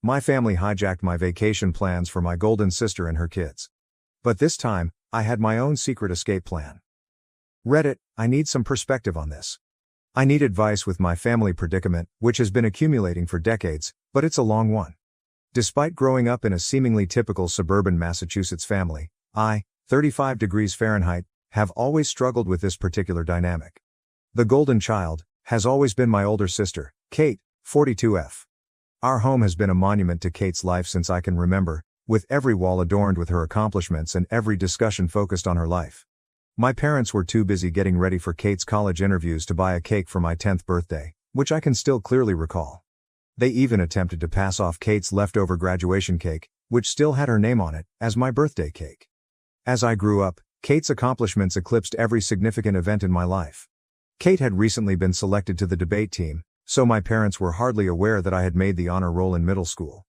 My family hijacked my vacation plans for my golden sister and her kids. But this time, I had my own secret escape plan. Reddit, I need some perspective on this. I need advice with my family predicament, which has been accumulating for decades, but it's a long one. Despite growing up in a seemingly typical suburban Massachusetts family, I, 35 degrees Fahrenheit, have always struggled with this particular dynamic. The golden child has always been my older sister, Kate, 42F. Our home has been a monument to Kate's life since I can remember, with every wall adorned with her accomplishments and every discussion focused on her life. My parents were too busy getting ready for Kate's college interviews to buy a cake for my 10th birthday, which I can still clearly recall. They even attempted to pass off Kate's leftover graduation cake, which still had her name on it, as my birthday cake. As I grew up, Kate's accomplishments eclipsed every significant event in my life. Kate had recently been selected to the debate team, so my parents were hardly aware that I had made the honor roll in middle school.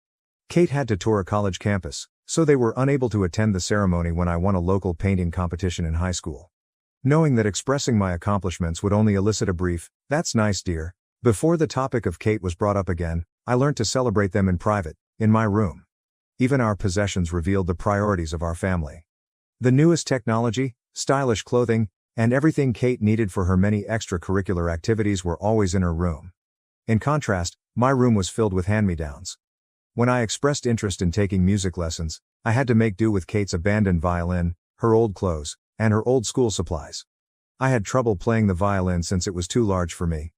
Kate had to tour a college campus, so they were unable to attend the ceremony when I won a local painting competition in high school. Knowing that expressing my accomplishments would only elicit a brief, "That's nice, dear," before the topic of Kate was brought up again, I learned to celebrate them in private, in my room. Even our possessions revealed the priorities of our family. The newest technology, stylish clothing, and everything Kate needed for her many extracurricular activities were always in her room. In contrast, my room was filled with hand-me-downs. When I expressed interest in taking music lessons, I had to make do with Kate's abandoned violin, her old clothes, and her old school supplies. I had trouble playing the violin since it was too large for me.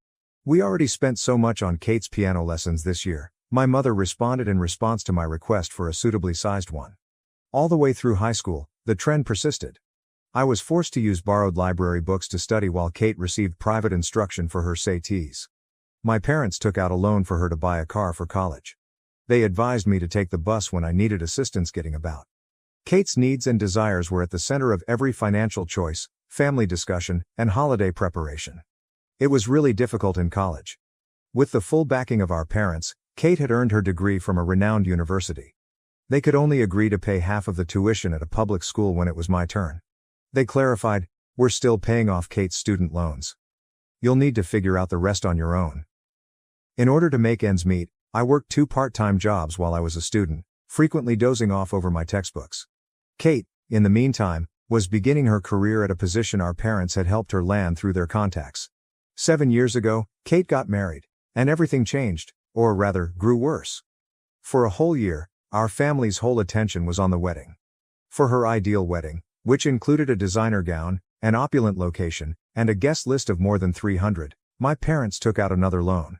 "We already spent so much on Kate's piano lessons this year," my mother responded in response to my request for a suitably sized one. All the way through high school, the trend persisted. I was forced to use borrowed library books to study while Kate received private instruction for her SATs. My parents took out a loan for her to buy a car for college. They advised me to take the bus when I needed assistance getting about. Kate's needs and desires were at the center of every financial choice, family discussion, and holiday preparation. It was really difficult in college. With the full backing of our parents, Kate had earned her degree from a renowned university. They could only agree to pay half of the tuition at a public school when it was my turn. They clarified, "We're still paying off Kate's student loans. You'll need to figure out the rest on your own." In order to make ends meet, I worked 2 part-time jobs while I was a student, frequently dozing off over my textbooks. Kate, in the meantime, was beginning her career at a position our parents had helped her land through their contacts. 7 years ago, Kate got married, and everything changed, or rather, grew worse. For a whole year, our family's whole attention was on the wedding. For her ideal wedding, which included a designer gown, an opulent location, and a guest list of more than 300, my parents took out another loan.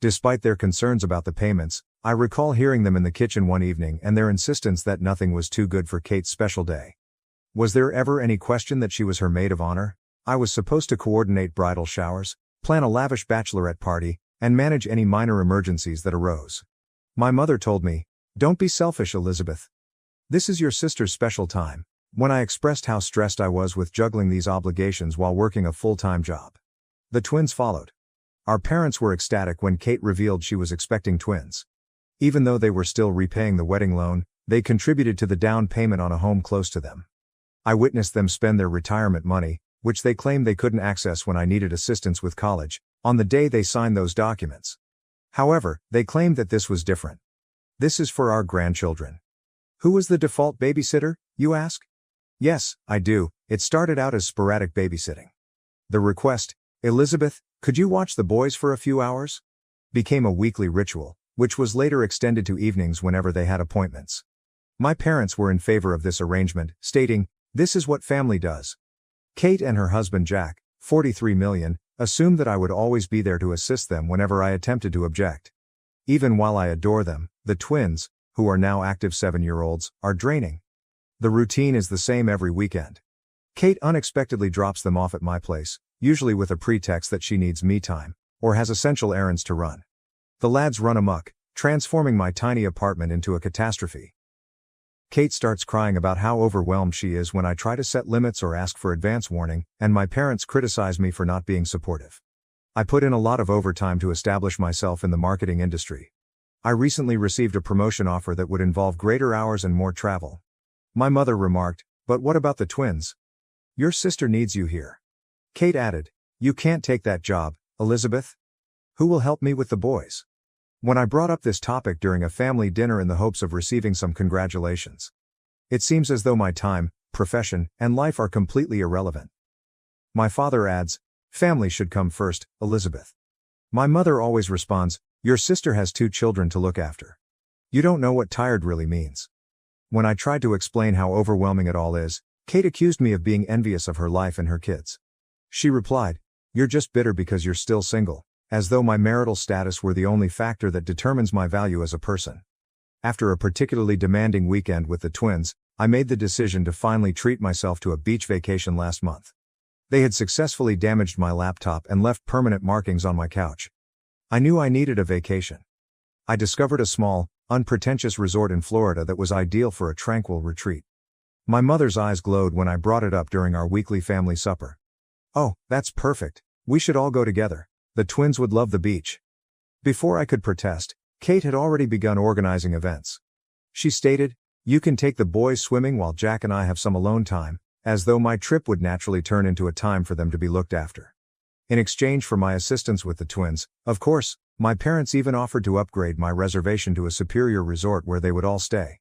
Despite their concerns about the payments, I recall hearing them in the kitchen one evening and their insistence that nothing was too good for Kate's special day. Was there ever any question that she was her maid of honor? I was supposed to coordinate bridal showers, plan a lavish bachelorette party, and manage any minor emergencies that arose. My mother told me, "Don't be selfish, Elizabeth. This is your sister's special time," when I expressed how stressed I was with juggling these obligations while working a full-time job. The twins followed. Our parents were ecstatic when Kate revealed she was expecting twins. Even though they were still repaying the wedding loan, they contributed to the down payment on a home close to them. I witnessed them spend their retirement money, which they claimed they couldn't access when I needed assistance with college, on the day they signed those documents. However, they claimed that this was different. "This is for our grandchildren." Who was the default babysitter, you ask? Yes, I do. It started out as sporadic babysitting. The request, "Elizabeth, could you watch the boys for a few hours?" became a weekly ritual, which was later extended to evenings whenever they had appointments. My parents were in favor of this arrangement, stating, "This is what family does." Kate and her husband Jack, 43 million, assumed that I would always be there to assist them whenever I attempted to object. Even while I adore them, the twins, who are now active 7-year-olds, are draining. The routine is the same every weekend. Kate unexpectedly drops them off at my place, usually with a pretext that she needs me time, or has essential errands to run. The lads run amok, transforming my tiny apartment into a catastrophe. Kate starts crying about how overwhelmed she is when I try to set limits or ask for advance warning, and my parents criticize me for not being supportive. I put in a lot of overtime to establish myself in the marketing industry. I recently received a promotion offer that would involve greater hours and more travel. My mother remarked, "But what about the twins? Your sister needs you here." Kate added, "You can't take that job, Elizabeth. Who will help me with the boys?" when I brought up this topic during a family dinner in the hopes of receiving some congratulations. It seems as though my time, profession, and life are completely irrelevant. My father adds, family should come first, Elizabeth. My mother always responds, your sister has 2 children to look after. You don't know what tired really means. When I tried to explain how overwhelming it all is, Kate accused me of being envious of her life and her kids. She replied, you're just bitter because you're still single, as though my marital status were the only factor that determines my value as a person. After a particularly demanding weekend with the twins, I made the decision to finally treat myself to a beach vacation last month. They had successfully damaged my laptop and left permanent markings on my couch. I knew I needed a vacation. I discovered a small, unpretentious resort in Florida that was ideal for a tranquil retreat. My mother's eyes glowed when I brought it up during our weekly family supper. Oh, that's perfect. We should all go together. The twins would love the beach. Before I could protest, Kate had already begun organizing events. She stated, you can take the boys swimming while Jack and I have some alone time, as though my trip would naturally turn into a time for them to be looked after. In exchange for my assistance with the twins, of course, my parents even offered to upgrade my reservation to a superior resort where they would all stay.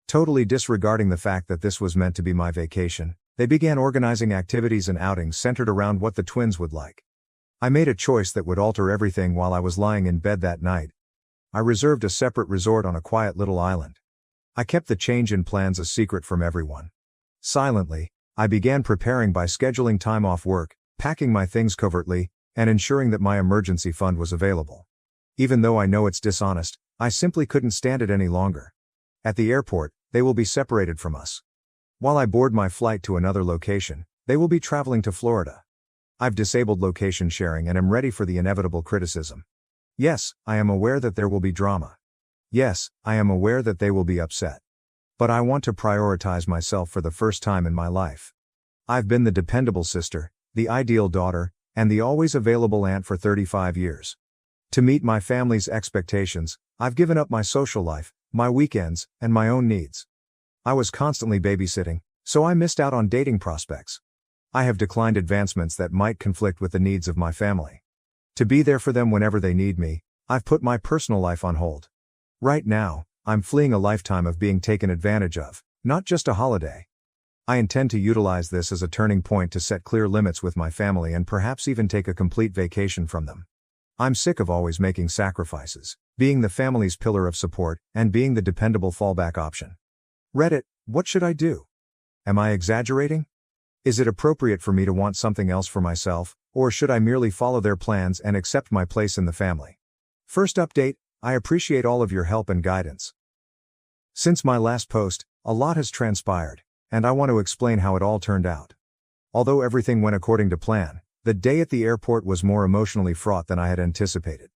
Totally disregarding the fact that this was meant to be my vacation, they began organizing activities and outings centered around what the twins would like. I made a choice that would alter everything while I was lying in bed that night. I reserved a separate resort on a quiet little island. I kept the change in plans a secret from everyone. Silently, I began preparing by scheduling time off work, packing my things covertly, and ensuring that my emergency fund was available. Even though I know it's dishonest, I simply couldn't stand it any longer. At the airport, they will be separated from us. While I board my flight to another location, they will be traveling to Florida. I've disabled location sharing and am ready for the inevitable criticism. Yes, I am aware that there will be drama. Yes, I am aware that they will be upset. But I want to prioritize myself for the first time in my life. I've been the dependable sister, the ideal daughter, and the always available aunt for 35 years. To meet my family's expectations, I've given up my social life, my weekends, and my own needs. I was constantly babysitting, so I missed out on dating prospects. I have declined advancements that might conflict with the needs of my family. To be there for them whenever they need me, I've put my personal life on hold. Right now, I'm fleeing a lifetime of being taken advantage of, not just a holiday. I intend to utilize this as a turning point to set clear limits with my family and perhaps even take a complete vacation from them. I'm sick of always making sacrifices, being the family's pillar of support, and being the dependable fallback option. Reddit, what should I do? Am I exaggerating? Is it appropriate for me to want something else for myself, or should I merely follow their plans and accept my place in the family? First update, I appreciate all of your help and guidance. Since my last post, a lot has transpired, and I want to explain how it all turned out. Although everything went according to plan, the day at the airport was more emotionally fraught than I had anticipated.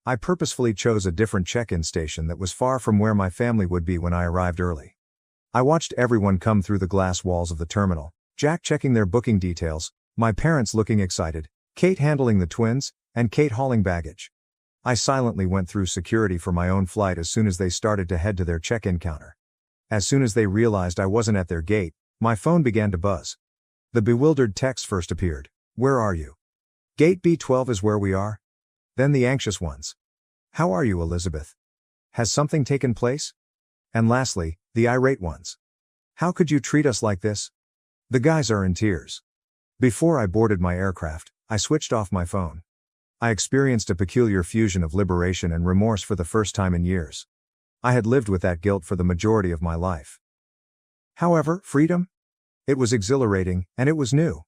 I purposefully chose a different check-in station that was far from where my family would be when I arrived early. I watched everyone come through the glass walls of the terminal, Jack checking their booking details, my parents looking excited, Kate handling the twins, and Kate hauling baggage. I silently went through security for my own flight as soon as they started to head to their check-in counter. As soon as they realized I wasn't at their gate, my phone began to buzz. The bewildered text first appeared. Where are you? Gate B12 is where we are. Then the anxious ones. How are you, Elizabeth? Has something taken place? And lastly, the irate ones. How could you treat us like this? The guys are in tears. Before I boarded my aircraft, I switched off my phone. I experienced a peculiar fusion of liberation and remorse for the first time in years. I had lived with that guilt for the majority of my life. However, freedom? It was exhilarating, and it was new.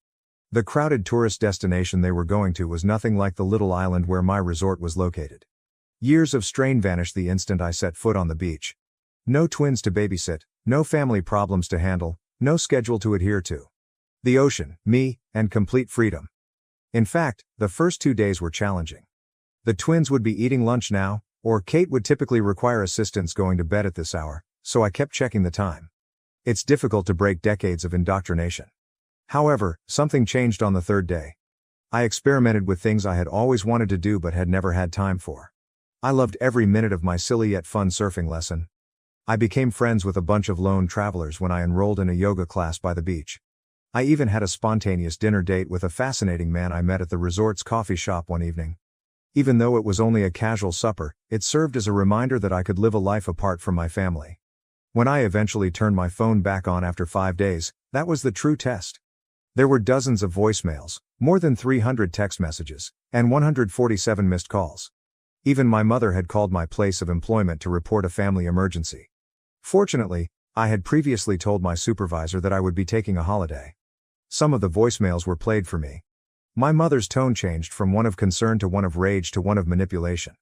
The crowded tourist destination they were going to was nothing like the little island where my resort was located. Years of strain vanished the instant I set foot on the beach. No twins to babysit, no family problems to handle, no schedule to adhere to. The ocean, me, and complete freedom. In fact, the first 2 days were challenging. The twins would be eating lunch now, or Kate would typically require assistance going to bed at this hour, so I kept checking the time. It's difficult to break decades of indoctrination. However, something changed on the 3rd day. I experimented with things I had always wanted to do but had never had time for. I loved every minute of my silly yet fun surfing lesson. I became friends with a bunch of lone travelers when I enrolled in a yoga class by the beach. I even had a spontaneous dinner date with a fascinating man I met at the resort's coffee shop one evening. Even though it was only a casual supper, it served as a reminder that I could live a life apart from my family. When I eventually turned my phone back on after 5 days, that was the true test. There were dozens of voicemails, more than 300 text messages, and 147 missed calls. Even my mother had called my place of employment to report a family emergency. Fortunately, I had previously told my supervisor that I would be taking a holiday. Some of the voicemails were played for me. My mother's tone changed from one of concern to one of rage to one of manipulation.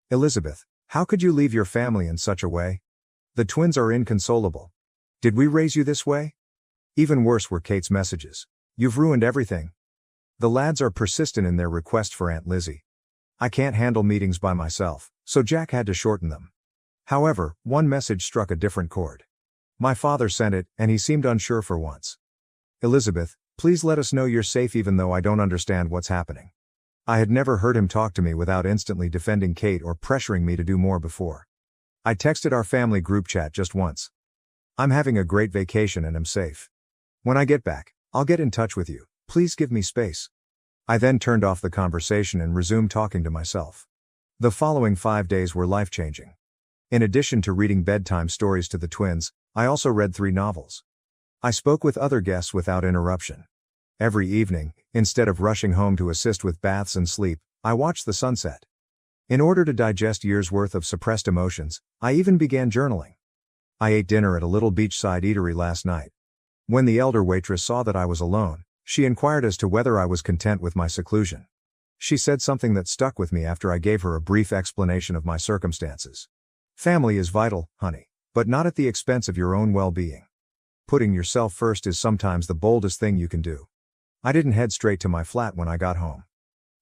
"Elizabeth, how could you leave your family in such a way? The twins are inconsolable. Did we raise you this way?" Even worse were Kate's messages. "You've ruined everything. The lads are persistent in their request for Aunt Lizzie. I can't handle meetings by myself, so Jack had to shorten them." However, one message struck a different chord. My father sent it, and he seemed unsure for once. "Elizabeth, please let us know you're safe even though I don't understand what's happening." I had never heard him talk to me without instantly defending Kate or pressuring me to do more before. I texted our family group chat just once. "I'm having a great vacation and am safe. When I get back, I'll get in touch with you. Please give me space." I then turned off the conversation and resumed talking to myself. The following 5 days were life-changing. In addition to reading bedtime stories to the twins, I also read 3 novels. I spoke with other guests without interruption. Every evening, instead of rushing home to assist with baths and sleep, I watched the sunset. In order to digest years' worth of suppressed emotions, I even began journaling. I ate dinner at a little beachside eatery last night. When the elder waitress saw that I was alone, she inquired as to whether I was content with my seclusion. She said something that stuck with me after I gave her a brief explanation of my circumstances. "Family is vital, honey, but not at the expense of your own well-being. Putting yourself first is sometimes the boldest thing you can do." I didn't head straight to my flat when I got home.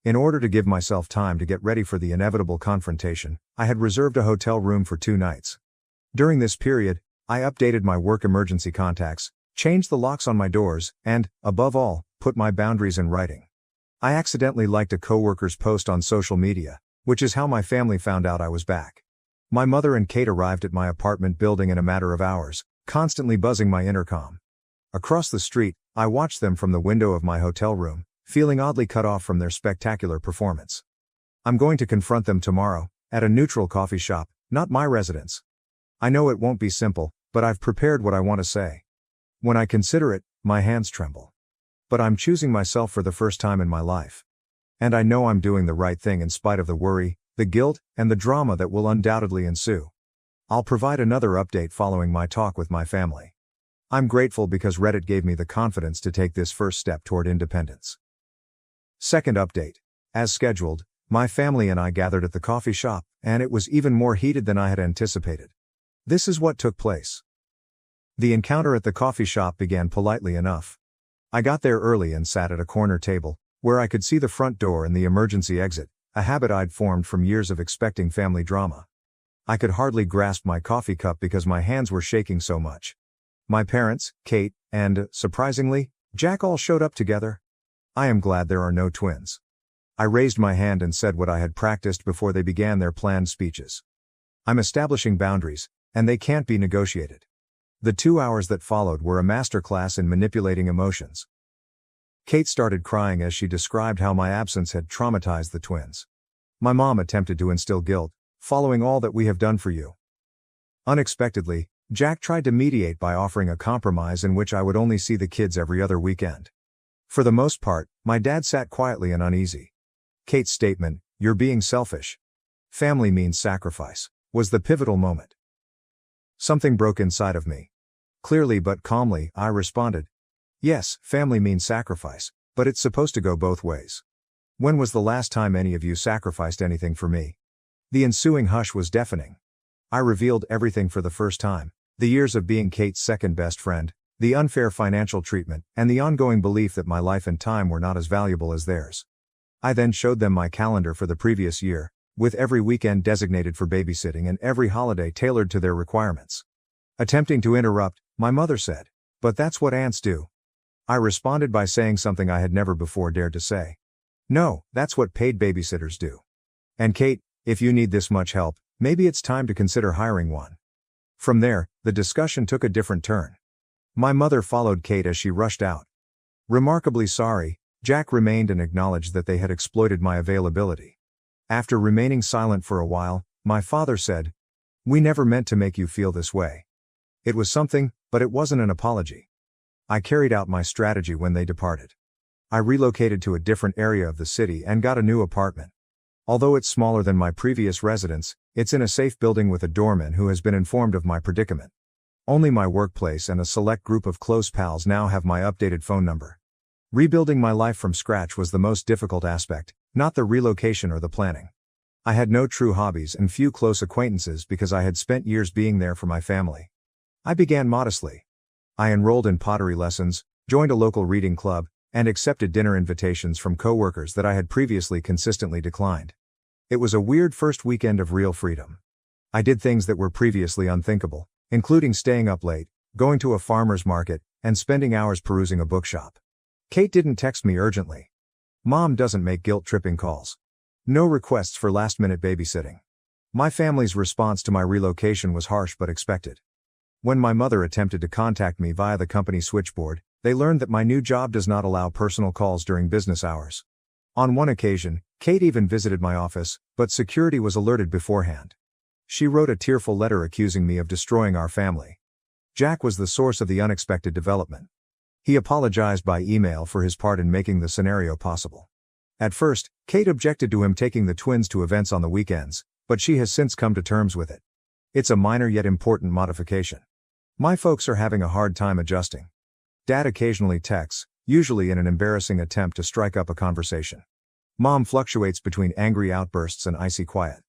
In order to give myself time to get ready for the inevitable confrontation, I had reserved a hotel room for 2 nights. During this period, I updated my work emergency contacts, changed the locks on my doors, and, above all, put my boundaries in writing. I accidentally liked a coworker's post on social media, which is how my family found out I was back. My mother and Kate arrived at my apartment building in a matter of hours, constantly buzzing my intercom. Across the street, I watched them from the window of my hotel room, feeling oddly cut off from their spectacular performance. "I'm going to confront them tomorrow, at a neutral coffee shop, not my residence. I know it won't be simple, but I've prepared what I want to say. When I consider it, my hands tremble. But I'm choosing myself for the first time in my life. And I know I'm doing the right thing in spite of the worry, the guilt, and the drama that will undoubtedly ensue. I'll provide another update following my talk with my family. I'm grateful because Reddit gave me the confidence to take this first step toward independence." Second update. As scheduled, my family and I gathered at the coffee shop, and it was even more heated than I had anticipated. This is what took place. The encounter at the coffee shop began politely enough. I got there early and sat at a corner table, where I could see the front door and the emergency exit, a habit I'd formed from years of expecting family drama. I could hardly grasp my coffee cup because my hands were shaking so much. My parents, Kate, and, surprisingly, Jack all showed up together. I am glad there are no twins. I raised my hand and said what I had practiced before they began their planned speeches. I'm establishing boundaries, and they can't be negotiated. The 2 hours that followed were a masterclass in manipulating emotions. Kate started crying as she described how my absence had traumatized the twins. My mom attempted to instill guilt, "Following all that we have done for you." Unexpectedly, Jack tried to mediate by offering a compromise in which I would only see the kids every other weekend. For the most part, my dad sat quietly and uneasy. Kate's statement, "You're being selfish. Family means sacrifice," was the pivotal moment. Something broke inside of me. Clearly but calmly, I responded, "Yes, family means sacrifice, but it's supposed to go both ways. When was the last time any of you sacrificed anything for me?" The ensuing hush was deafening. I revealed everything for the first time: the years of being Kate's second best friend, the unfair financial treatment, and the ongoing belief that my life and time were not as valuable as theirs. I then showed them my calendar for the previous year, with every weekend designated for babysitting and every holiday tailored to their requirements. Attempting to interrupt, my mother said, "But that's what aunts do." I responded by saying something I had never before dared to say. "No, that's what paid babysitters do. And Kate, if you need this much help, maybe it's time to consider hiring one." From there, the discussion took a different turn. My mother followed Kate as she rushed out. Remarkably sorry, Jack remained and acknowledged that they had exploited my availability. After remaining silent for a while, my father said, "We never meant to make you feel this way." It was something, but it wasn't an apology. I carried out my strategy when they departed. I relocated to a different area of the city and got a new apartment. Although it's smaller than my previous residence, it's in a safe building with a doorman who has been informed of my predicament. Only my workplace and a select group of close pals now have my updated phone number. Rebuilding my life from scratch was the most difficult aspect, not the relocation or the planning. I had no true hobbies and few close acquaintances because I had spent years being there for my family. I began modestly. I enrolled in pottery lessons, joined a local reading club, and accepted dinner invitations from coworkers that I had previously consistently declined. It was a weird first weekend of real freedom. I did things that were previously unthinkable, including staying up late, going to a farmer's market, and spending hours perusing a bookshop. Kate didn't text me urgently. Mom doesn't make guilt-tripping calls. No requests for last-minute babysitting. My family's response to my relocation was harsh but expected. When my mother attempted to contact me via the company switchboard, they learned that my new job does not allow personal calls during business hours. On one occasion, Kate even visited my office, but security was alerted beforehand. She wrote a tearful letter accusing me of destroying our family. Jack was the source of the unexpected development. He apologized by email for his part in making the scenario possible. At first, Kate objected to him taking the twins to events on the weekends, but she has since come to terms with it. It's a minor yet important modification. My folks are having a hard time adjusting. Dad occasionally texts, usually in an embarrassing attempt to strike up a conversation. Mom fluctuates between angry outbursts and icy quiet.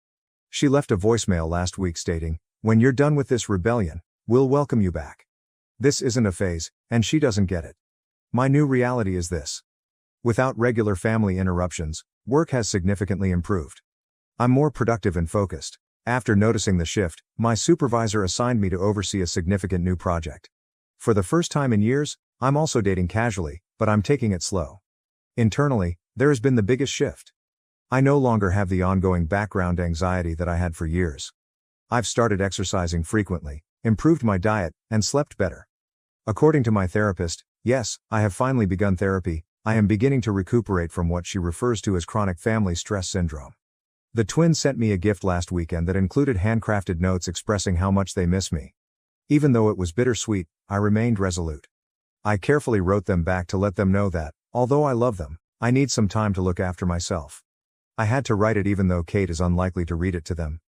She left a voicemail last week stating, "When you're done with this rebellion, we'll welcome you back." This isn't a phase, and she doesn't get it. My new reality is this. Without regular family interruptions, work has significantly improved. I'm more productive and focused. After noticing the shift, my supervisor assigned me to oversee a significant new project. For the first time in years, I'm also dating casually, but I'm taking it slow. Internally, there has been the biggest shift. I no longer have the ongoing background anxiety that I had for years. I've started exercising frequently, improved my diet, and slept better. According to my therapist, yes, I have finally begun therapy. I am beginning to recuperate from what she refers to as chronic family stress syndrome. The twins sent me a gift last weekend that included handcrafted notes expressing how much they miss me. Even though it was bittersweet, I remained resolute. I carefully wrote them back to let them know that, although I love them, I need some time to look after myself. I had to write it even though Kate is unlikely to read it to them.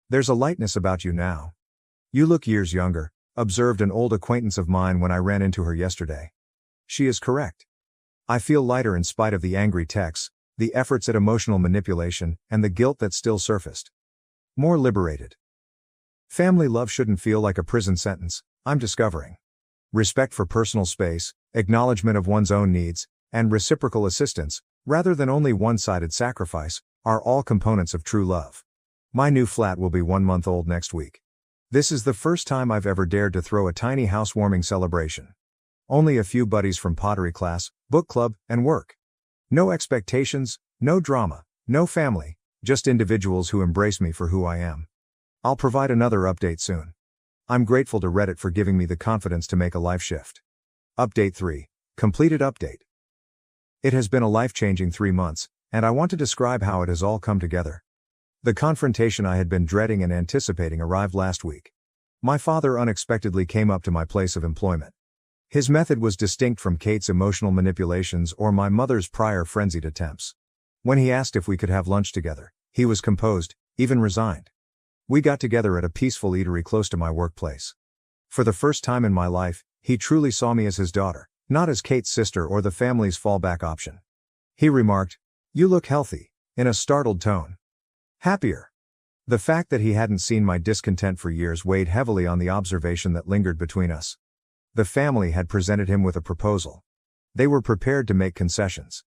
"There's a lightness about you now. You look years younger," observed an old acquaintance of mine when I ran into her yesterday. She is correct. I feel lighter in spite of the angry texts, the efforts at emotional manipulation, and the guilt that still surfaced. More liberated. Family love shouldn't feel like a prison sentence, I'm discovering. Respect for personal space, acknowledgement of one's own needs, and reciprocal assistance, rather than only one-sided sacrifice, are all components of true love. My new flat will be 1 month old next week. This is the first time I've ever dared to throw a tiny housewarming celebration. Only a few buddies from pottery class, book club, and work. No expectations, no drama, no family, just individuals who embrace me for who I am. I'll provide another update soon. I'm grateful to Reddit for giving me the confidence to make a life shift. Update 3. Completed update. It has been a life-changing 3 months, and I want to describe how it has all come together. The confrontation I had been dreading and anticipating arrived last week. My father unexpectedly came up to my place of employment. His method was distinct from Kate's emotional manipulations or my mother's prior frenzied attempts. When he asked if we could have lunch together, he was composed, even resigned. We got together at a peaceful eatery close to my workplace. For the first time in my life, he truly saw me as his daughter, not as Kate's sister or the family's fallback option. He remarked, "You look healthy," in a startled tone. Happier. The fact that he hadn't seen my discontent for years weighed heavily on the observation that lingered between us. The family had presented him with a proposal. They were prepared to make concessions.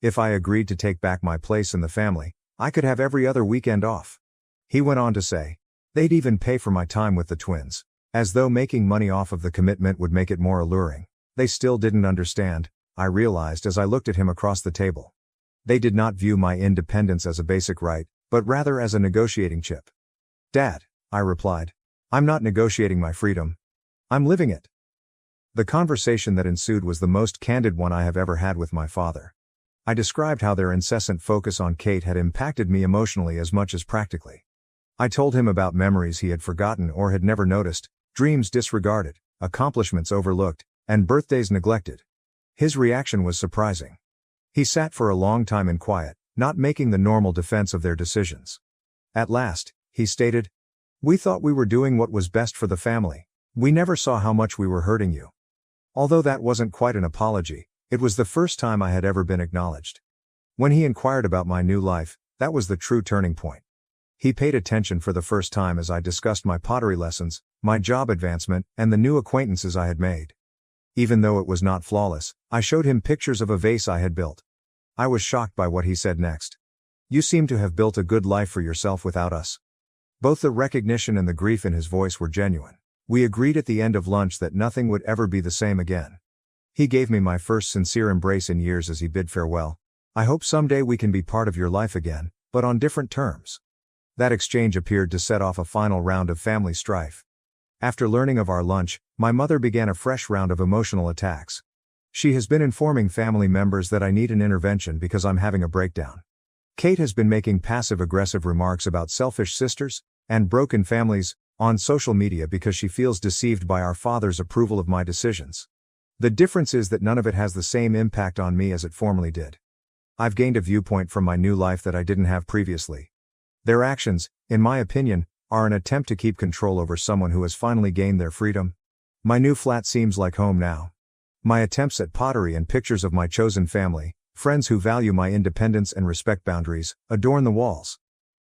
If I agreed to take back my place in the family, I could have every other weekend off. He went on to say, they'd even pay for my time with the twins, as though making money off of the commitment would make it more alluring. They still didn't understand, I realized as I looked at him across the table. They did not view my independence as a basic right, but rather as a negotiating chip. "Dad," I replied, "I'm not negotiating my freedom. I'm living it." The conversation that ensued was the most candid one I have ever had with my father. I described how their incessant focus on Kate had impacted me emotionally as much as practically. I told him about memories he had forgotten or had never noticed, dreams disregarded, accomplishments overlooked, and birthdays neglected. His reaction was surprising. He sat for a long time in quiet, not making the normal defense of their decisions. At last, he stated, "We thought we were doing what was best for the family. We never saw how much we were hurting you." Although that wasn't quite an apology, it was the first time I had ever been acknowledged. When he inquired about my new life, that was the true turning point. He paid attention for the first time as I discussed my pottery lessons, my job advancement, and the new acquaintances I had made. Even though it was not flawless, I showed him pictures of a vase I had built. I was shocked by what he said next. "You seem to have built a good life for yourself without us." Both the recognition and the grief in his voice were genuine. We agreed at the end of lunch that nothing would ever be the same again. He gave me my first sincere embrace in years as he bid farewell. "I hope someday we can be part of your life again, but on different terms." That exchange appeared to set off a final round of family strife. After learning of our lunch, my mother began a fresh round of emotional attacks. She has been informing family members that I need an intervention because I'm having a breakdown. Kate has been making passive-aggressive remarks about selfish sisters and broken families on social media because she feels deceived by our father's approval of my decisions. The difference is that none of it has the same impact on me as it formerly did. I've gained a viewpoint from my new life that I didn't have previously. Their actions, in my opinion, are an attempt to keep control over someone who has finally gained their freedom. My new flat seems like home now. My attempts at pottery and pictures of my chosen family, friends who value my independence and respect boundaries, adorn the walls.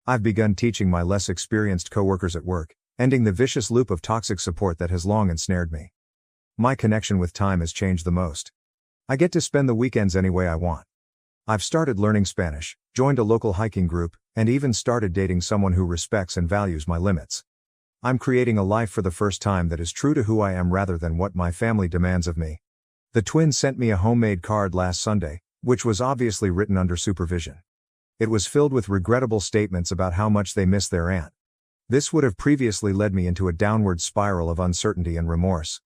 I've begun teaching my less experienced coworkers at work, ending the vicious loop of toxic support that has long ensnared me. My connection with time has changed the most. I get to spend the weekends any way I want. I've started learning Spanish, joined a local hiking group, and even started dating someone who respects and values my limits. I'm creating a life for the first time that is true to who I am rather than what my family demands of me. The twins sent me a homemade card last Sunday, which was obviously written under supervision. It was filled with regrettable statements about how much they miss their aunt. This would have previously led me into a downward spiral of uncertainty and remorse.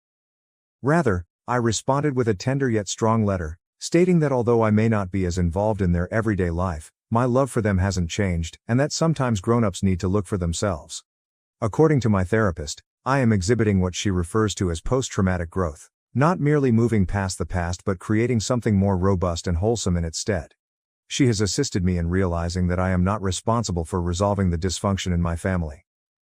Rather, I responded with a tender yet strong letter, stating that although I may not be as involved in their everyday life, my love for them hasn't changed, and that sometimes grown-ups need to look for themselves. According to my therapist, I am exhibiting what she refers to as post-traumatic growth, not merely moving past the past but creating something more robust and wholesome in its stead. She has assisted me in realizing that I am not responsible for resolving the dysfunction in my family.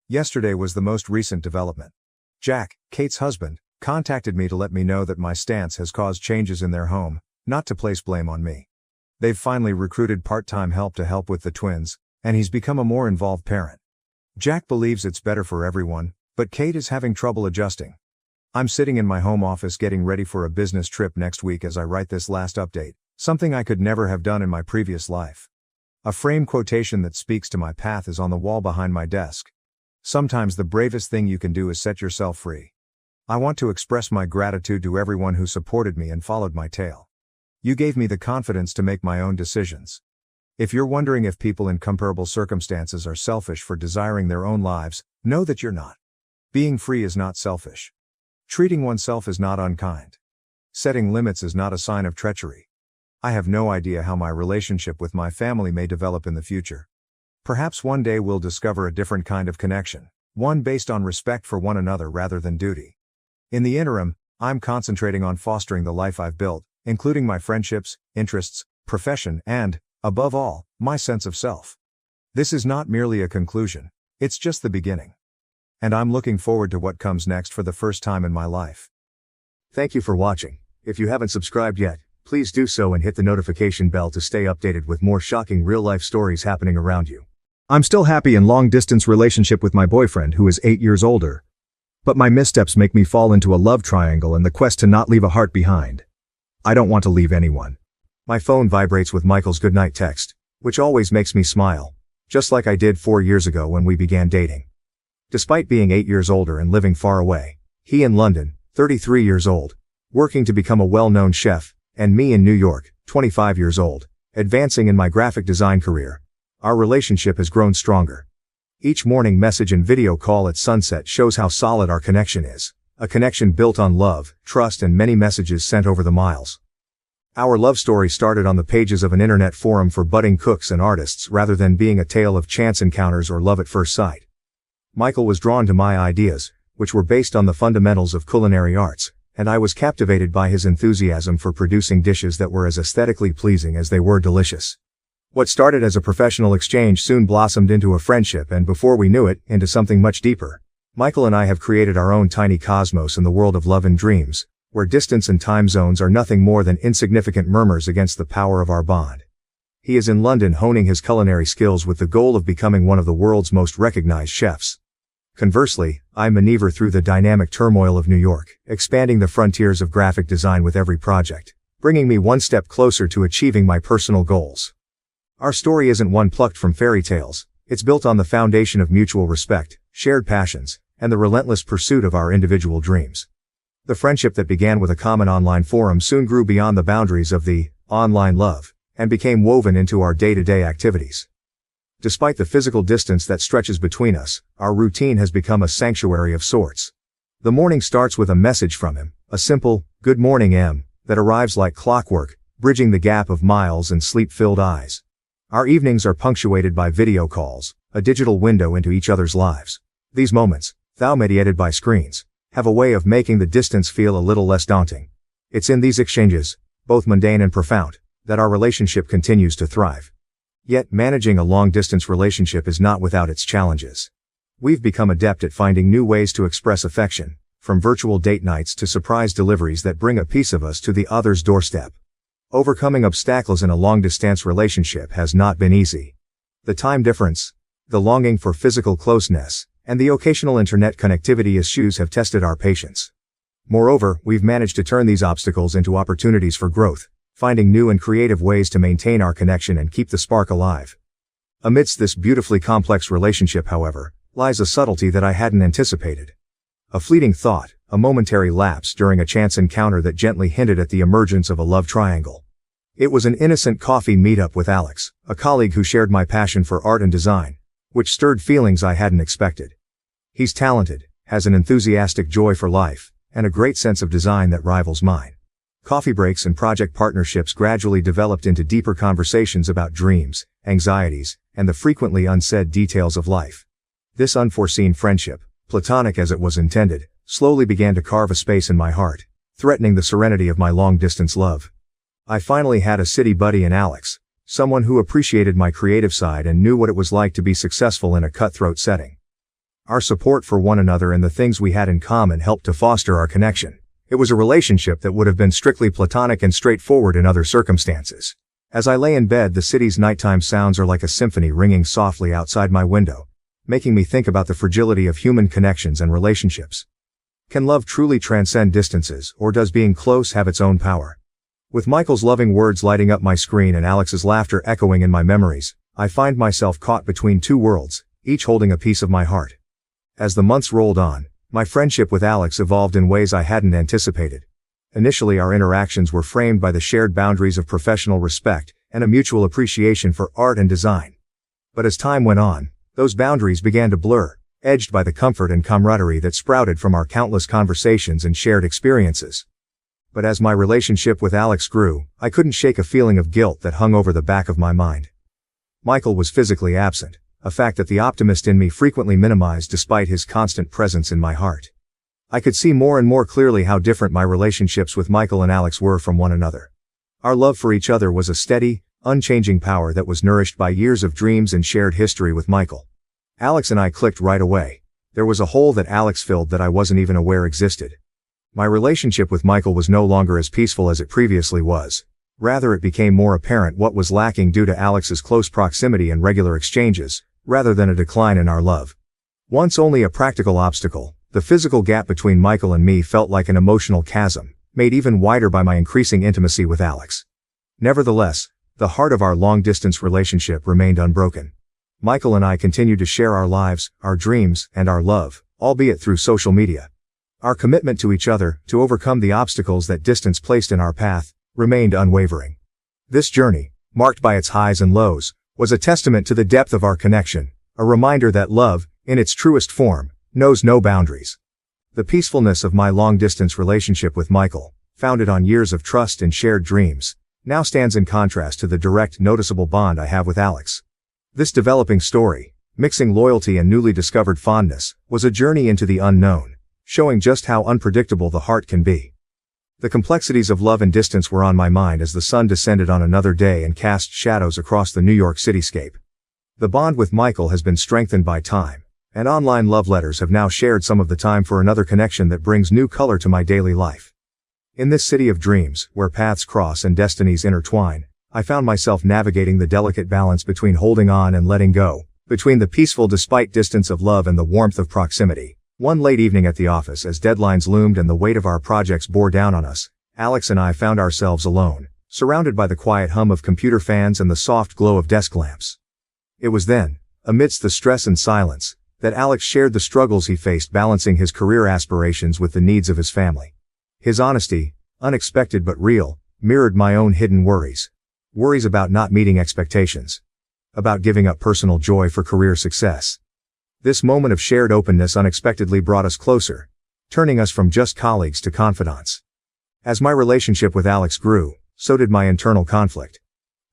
Yesterday was the most recent development. Jack, Kate's husband, contacted me to let me know that my stance has caused changes in their home, not to place blame on me. They've finally recruited part-time help to help with the twins, and he's become a more involved parent. Jack believes it's better for everyone, but Kate is having trouble adjusting. I'm sitting in my home office getting ready for a business trip next week as I write this last update, something I could never have done in my previous life. A frame quotation that speaks to my path is on the wall behind my desk. Sometimes the bravest thing you can do is set yourself free. I want to express my gratitude to everyone who supported me and followed my tale. You gave me the confidence to make my own decisions. If you're wondering if people in comparable circumstances are selfish for desiring their own lives, know that you're not. Being free is not selfish. Treating oneself is not unkind. Setting limits is not a sign of treachery. I have no idea how my relationship with my family may develop in the future. Perhaps one day we'll discover a different kind of connection, one based on respect for one another rather than duty. In the interim, I'm concentrating on fostering the life I've built, including my friendships, interests, profession, and, above all, my sense of self. This is not merely a conclusion, it's just the beginning. And I'm looking forward to what comes next for the first time in my life. Thank you for watching. If you haven't subscribed yet, please do so and hit the notification bell to stay updated with more shocking real-life stories happening around you. I'm still happy in long-distance relationship with my boyfriend who is 8 years older. But my missteps make me fall into a love triangle and the quest to not leave a heart behind. I don't want to leave anyone. My phone vibrates with Michael's goodnight text, which always makes me smile, just like I did 4 years ago when we began dating. Despite being 8 years older and living far away, he in London, 33 years old, working to become a well-known chef, and me in New York, 25 years old, advancing in my graphic design career, our relationship has grown stronger. Each morning message and video call at sunset shows how solid our connection is. A connection built on love, trust and many messages sent over the miles. Our love story started on the pages of an internet forum for budding cooks and artists rather than being a tale of chance encounters or love at first sight. Michael was drawn to my ideas, which were based on the fundamentals of culinary arts, and I was captivated by his enthusiasm for producing dishes that were as aesthetically pleasing as they were delicious. What started as a professional exchange soon blossomed into a friendship and before we knew it, into something much deeper. Michael and I have created our own tiny cosmos in the world of love and dreams, where distance and time zones are nothing more than insignificant murmurs against the power of our bond. He is in London honing his culinary skills with the goal of becoming one of the world's most recognized chefs. Conversely, I maneuver through the dynamic turmoil of New York, expanding the frontiers of graphic design with every project, bringing me one step closer to achieving my personal goals. Our story isn't one plucked from fairy tales, it's built on the foundation of mutual respect, shared passions, and the relentless pursuit of our individual dreams. The friendship that began with a common online forum soon grew beyond the boundaries of the online love, and became woven into our day-to-day activities. Despite the physical distance that stretches between us, our routine has become a sanctuary of sorts. The morning starts with a message from him, a simple, "Good morning, Em," that arrives like clockwork, bridging the gap of miles and sleep-filled eyes. Our evenings are punctuated by video calls, a digital window into each other's lives. These moments, though mediated by screens, have a way of making the distance feel a little less daunting. It's in these exchanges, both mundane and profound, that our relationship continues to thrive. Yet, managing a long-distance relationship is not without its challenges. We've become adept at finding new ways to express affection, from virtual date nights to surprise deliveries that bring a piece of us to the other's doorstep. Overcoming obstacles in a long-distance relationship has not been easy. The time difference, the longing for physical closeness, and the occasional internet connectivity issues have tested our patience. Moreover, we've managed to turn these obstacles into opportunities for growth, finding new and creative ways to maintain our connection and keep the spark alive. Amidst this beautifully complex relationship, however, lies a subtlety that I hadn't anticipated. A fleeting thought, a momentary lapse during a chance encounter that gently hinted at the emergence of a love triangle. It was an innocent coffee meetup with Alex, a colleague who shared my passion for art and design, which stirred feelings I hadn't expected. He's talented, has an enthusiastic joy for life, and a great sense of design that rivals mine. Coffee breaks and project partnerships gradually developed into deeper conversations about dreams, anxieties, and the frequently unsaid details of life. This unforeseen friendship, platonic as it was intended, slowly began to carve a space in my heart, threatening the serenity of my long-distance love. I finally had a city buddy in Alex, someone who appreciated my creative side and knew what it was like to be successful in a cutthroat setting. Our support for one another and the things we had in common helped to foster our connection. It was a relationship that would have been strictly platonic and straightforward in other circumstances. As I lay in bed, the city's nighttime sounds are like a symphony ringing softly outside my window, making me think about the fragility of human connections and relationships. Can love truly transcend distances, or does being close have its own power? With Michael's loving words lighting up my screen and Alex's laughter echoing in my memories, I find myself caught between two worlds, each holding a piece of my heart. As the months rolled on, my friendship with Alex evolved in ways I hadn't anticipated. Initially, our interactions were framed by the shared boundaries of professional respect and a mutual appreciation for art and design. But as time went on, those boundaries began to blur, edged by the comfort and camaraderie that sprouted from our countless conversations and shared experiences. But as my relationship with Alex grew, I couldn't shake a feeling of guilt that hung over the back of my mind. Michael was physically absent, a fact that the optimist in me frequently minimized despite his constant presence in my heart. I could see more and more clearly how different my relationships with Michael and Alex were from one another. Our love for each other was a steady, unchanging power that was nourished by years of dreams and shared history with Michael. Alex and I clicked right away. There was a hole that Alex filled that I wasn't even aware existed. My relationship with Michael was no longer as peaceful as it previously was. Rather, it became more apparent what was lacking due to Alex's close proximity and regular exchanges, rather than a decline in our love. Once only a practical obstacle, the physical gap between Michael and me felt like an emotional chasm, made even wider by my increasing intimacy with Alex. Nevertheless, the heart of our long-distance relationship remained unbroken. Michael and I continued to share our lives, our dreams, and our love, albeit through social media. Our commitment to each other, to overcome the obstacles that distance placed in our path, remained unwavering. This journey, marked by its highs and lows, was a testament to the depth of our connection, a reminder that love, in its truest form, knows no boundaries. The peacefulness of my long-distance relationship with Michael, founded on years of trust and shared dreams, now stands in contrast to the direct, noticeable bond I have with Alex. This developing story, mixing loyalty and newly discovered fondness, was a journey into the unknown, showing just how unpredictable the heart can be. The complexities of love and distance were on my mind as the sun descended on another day and cast shadows across the New York cityscape. The bond with Michael has been strengthened by time, and online love letters have now shared some of the time for another connection that brings new color to my daily life. In this city of dreams, where paths cross and destinies intertwine, I found myself navigating the delicate balance between holding on and letting go, between the peaceful despite distance of love and the warmth of proximity. One late evening at the office, as deadlines loomed and the weight of our projects bore down on us, Alex and I found ourselves alone, surrounded by the quiet hum of computer fans and the soft glow of desk lamps. It was then, amidst the stress and silence, that Alex shared the struggles he faced balancing his career aspirations with the needs of his family. His honesty, unexpected but real, mirrored my own hidden worries. Worries about not meeting expectations. About giving up personal joy for career success. This moment of shared openness unexpectedly brought us closer, turning us from just colleagues to confidants. As my relationship with Alex grew, so did my internal conflict.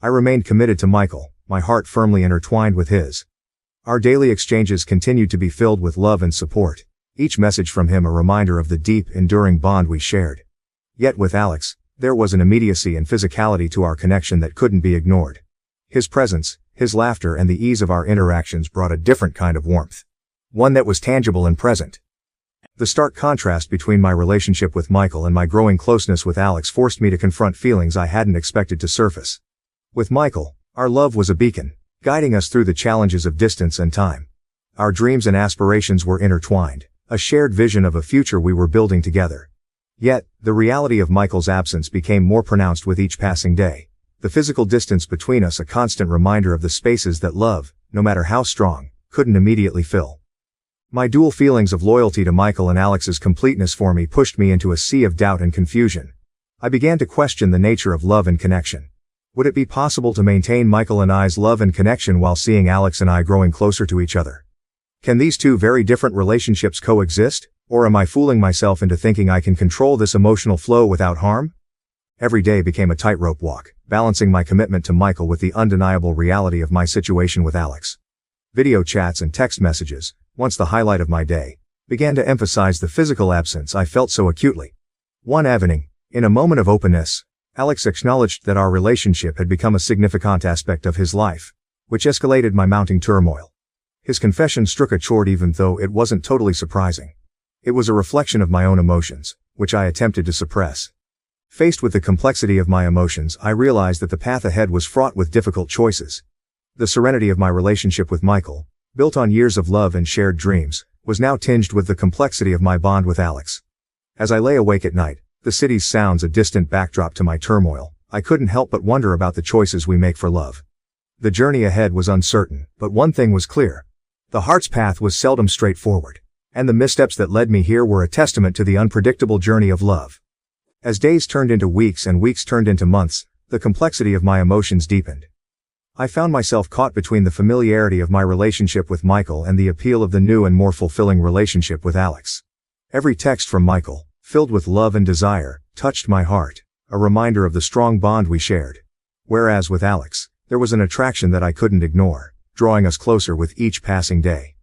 I remained committed to Michael, my heart firmly intertwined with his. Our daily exchanges continued to be filled with love and support, each message from him a reminder of the deep, enduring bond we shared. Yet with Alex, there was an immediacy and physicality to our connection that couldn't be ignored. His presence, his laughter and the ease of our interactions brought a different kind of warmth. One that was tangible and present. The stark contrast between my relationship with Michael and my growing closeness with Alex forced me to confront feelings I hadn't expected to surface. With Michael, our love was a beacon, guiding us through the challenges of distance and time. Our dreams and aspirations were intertwined, a shared vision of a future we were building together. Yet, the reality of Michael's absence became more pronounced with each passing day. The physical distance between us a constant reminder of the spaces that love, no matter how strong, couldn't immediately fill. My dual feelings of loyalty to Michael and Alex's completeness for me pushed me into a sea of doubt and confusion. I began to question the nature of love and connection. Would it be possible to maintain Michael and I's love and connection while seeing Alex and I growing closer to each other? Can these two very different relationships coexist, or am I fooling myself into thinking I can control this emotional flow without harm? Every day became a tightrope walk, balancing my commitment to Michael with the undeniable reality of my situation with Alex. Video chats and text messages, once the highlight of my day, began to emphasize the physical absence I felt so acutely. One evening, in a moment of openness, Alex acknowledged that our relationship had become a significant aspect of his life, which escalated my mounting turmoil. His confession struck a chord even though it wasn't totally surprising. It was a reflection of my own emotions, which I attempted to suppress. Faced with the complexity of my emotions, I realized that the path ahead was fraught with difficult choices. The serenity of my relationship with Michael, built on years of love and shared dreams, was now tinged with the complexity of my bond with Alex. As I lay awake at night, the city's sounds a distant backdrop to my turmoil, I couldn't help but wonder about the choices we make for love. The journey ahead was uncertain, but one thing was clear. The heart's path was seldom straightforward, and the missteps that led me here were a testament to the unpredictable journey of love. As days turned into weeks and weeks turned into months, the complexity of my emotions deepened. I found myself caught between the familiarity of my relationship with Michael and the appeal of the new and more fulfilling relationship with Alex. Every text from Michael, filled with love and desire, touched my heart, a reminder of the strong bond we shared. Whereas with Alex, there was an attraction that I couldn't ignore, drawing us closer with each passing day.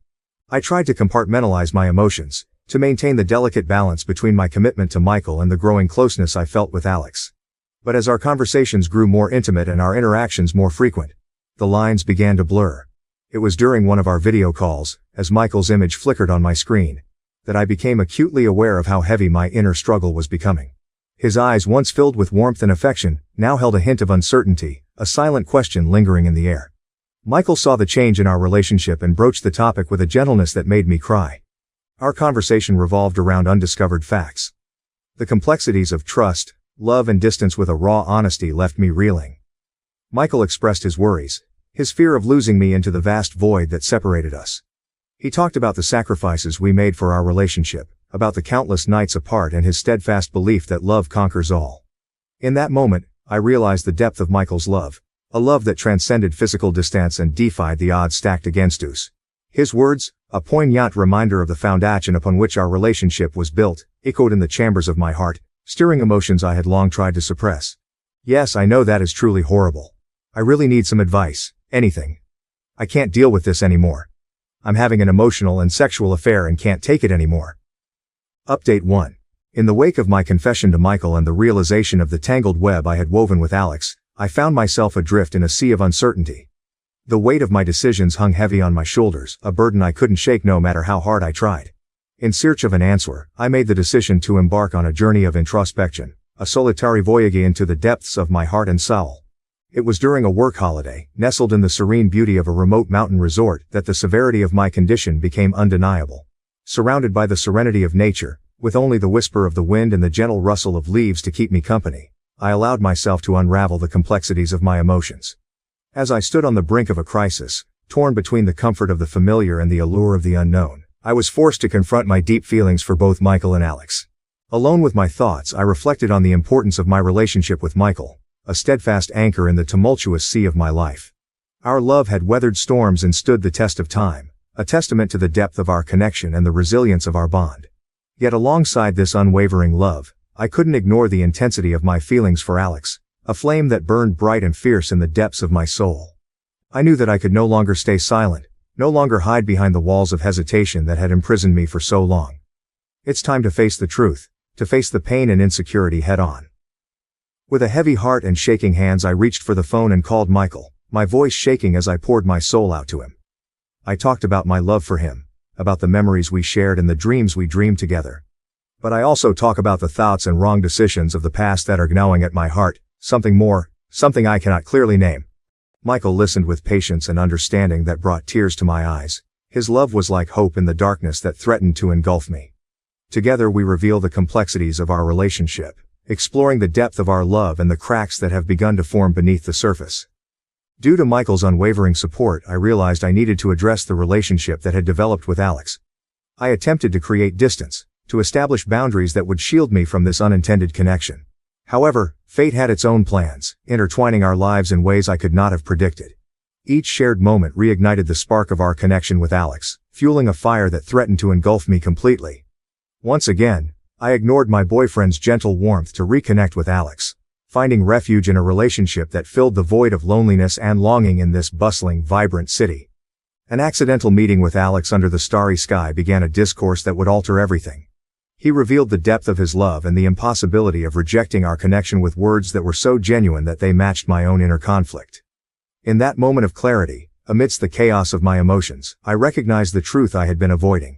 I tried to compartmentalize my emotions, to maintain the delicate balance between my commitment to Michael and the growing closeness I felt with Alex. But as our conversations grew more intimate and our interactions more frequent, the lines began to blur. It was during one of our video calls, as Michael's image flickered on my screen, that I became acutely aware of how heavy my inner struggle was becoming. His eyes, once filled with warmth and affection, now held a hint of uncertainty, a silent question lingering in the air. Michael saw the change in our relationship and broached the topic with a gentleness that made me cry. Our conversation revolved around undiscovered facts. The complexities of trust, love and distance with a raw honesty left me reeling. Michael expressed his worries, his fear of losing me into the vast void that separated us. He talked about the sacrifices we made for our relationship, about the countless nights apart and his steadfast belief that love conquers all. In that moment, I realized the depth of Michael's love, a love that transcended physical distance and defied the odds stacked against us. His words, a poignant reminder of the foundation upon which our relationship was built, echoed in the chambers of my heart, stirring emotions I had long tried to suppress. Yes, I know that is truly horrible. I really need some advice, anything. I can't deal with this anymore. I'm having an emotional and sexual affair and can't take it anymore. Update 1. In the wake of my confession to Michael and the realization of the tangled web I had woven with Alex, I found myself adrift in a sea of uncertainty. The weight of my decisions hung heavy on my shoulders, a burden I couldn't shake no matter how hard I tried. In search of an answer, I made the decision to embark on a journey of introspection, a solitary voyage into the depths of my heart and soul. It was during a work holiday, nestled in the serene beauty of a remote mountain resort, that the severity of my condition became undeniable. Surrounded by the serenity of nature, with only the whisper of the wind and the gentle rustle of leaves to keep me company, I allowed myself to unravel the complexities of my emotions. As I stood on the brink of a crisis, torn between the comfort of the familiar and the allure of the unknown, I was forced to confront my deep feelings for both Michael and Alex. Alone with my thoughts, I reflected on the importance of my relationship with Michael, a steadfast anchor in the tumultuous sea of my life. Our love had weathered storms and stood the test of time, a testament to the depth of our connection and the resilience of our bond. Yet alongside this unwavering love, I couldn't ignore the intensity of my feelings for Alex, a flame that burned bright and fierce in the depths of my soul. I knew that I could no longer stay silent, no longer hide behind the walls of hesitation that had imprisoned me for so long. It's time to face the truth, to face the pain and insecurity head on. With a heavy heart and shaking hands, I reached for the phone and called Michael, my voice shaking as I poured my soul out to him. I talked about my love for him, about the memories we shared and the dreams we dreamed together. But I also talk about the thoughts and wrong decisions of the past that are gnawing at my heart, something more, something I cannot clearly name. Michael listened with patience and understanding that brought tears to my eyes. His love was like hope in the darkness that threatened to engulf me. Together we reveal the complexities of our relationship, exploring the depth of our love and the cracks that have begun to form beneath the surface. Due to Michael's unwavering support, I realized I needed to address the relationship that had developed with Alex. I attempted to create distance, to establish boundaries that would shield me from this unintended connection. However, fate had its own plans, intertwining our lives in ways I could not have predicted. Each shared moment reignited the spark of our connection with Alex, fueling a fire that threatened to engulf me completely. Once again, I ignored my boyfriend's gentle warmth to reconnect with Alex, finding refuge in a relationship that filled the void of loneliness and longing in this bustling, vibrant city. An accidental meeting with Alex under the starry sky began a discourse that would alter everything. He revealed the depth of his love and the impossibility of rejecting our connection with words that were so genuine that they matched my own inner conflict. In that moment of clarity, amidst the chaos of my emotions, I recognized the truth I had been avoiding.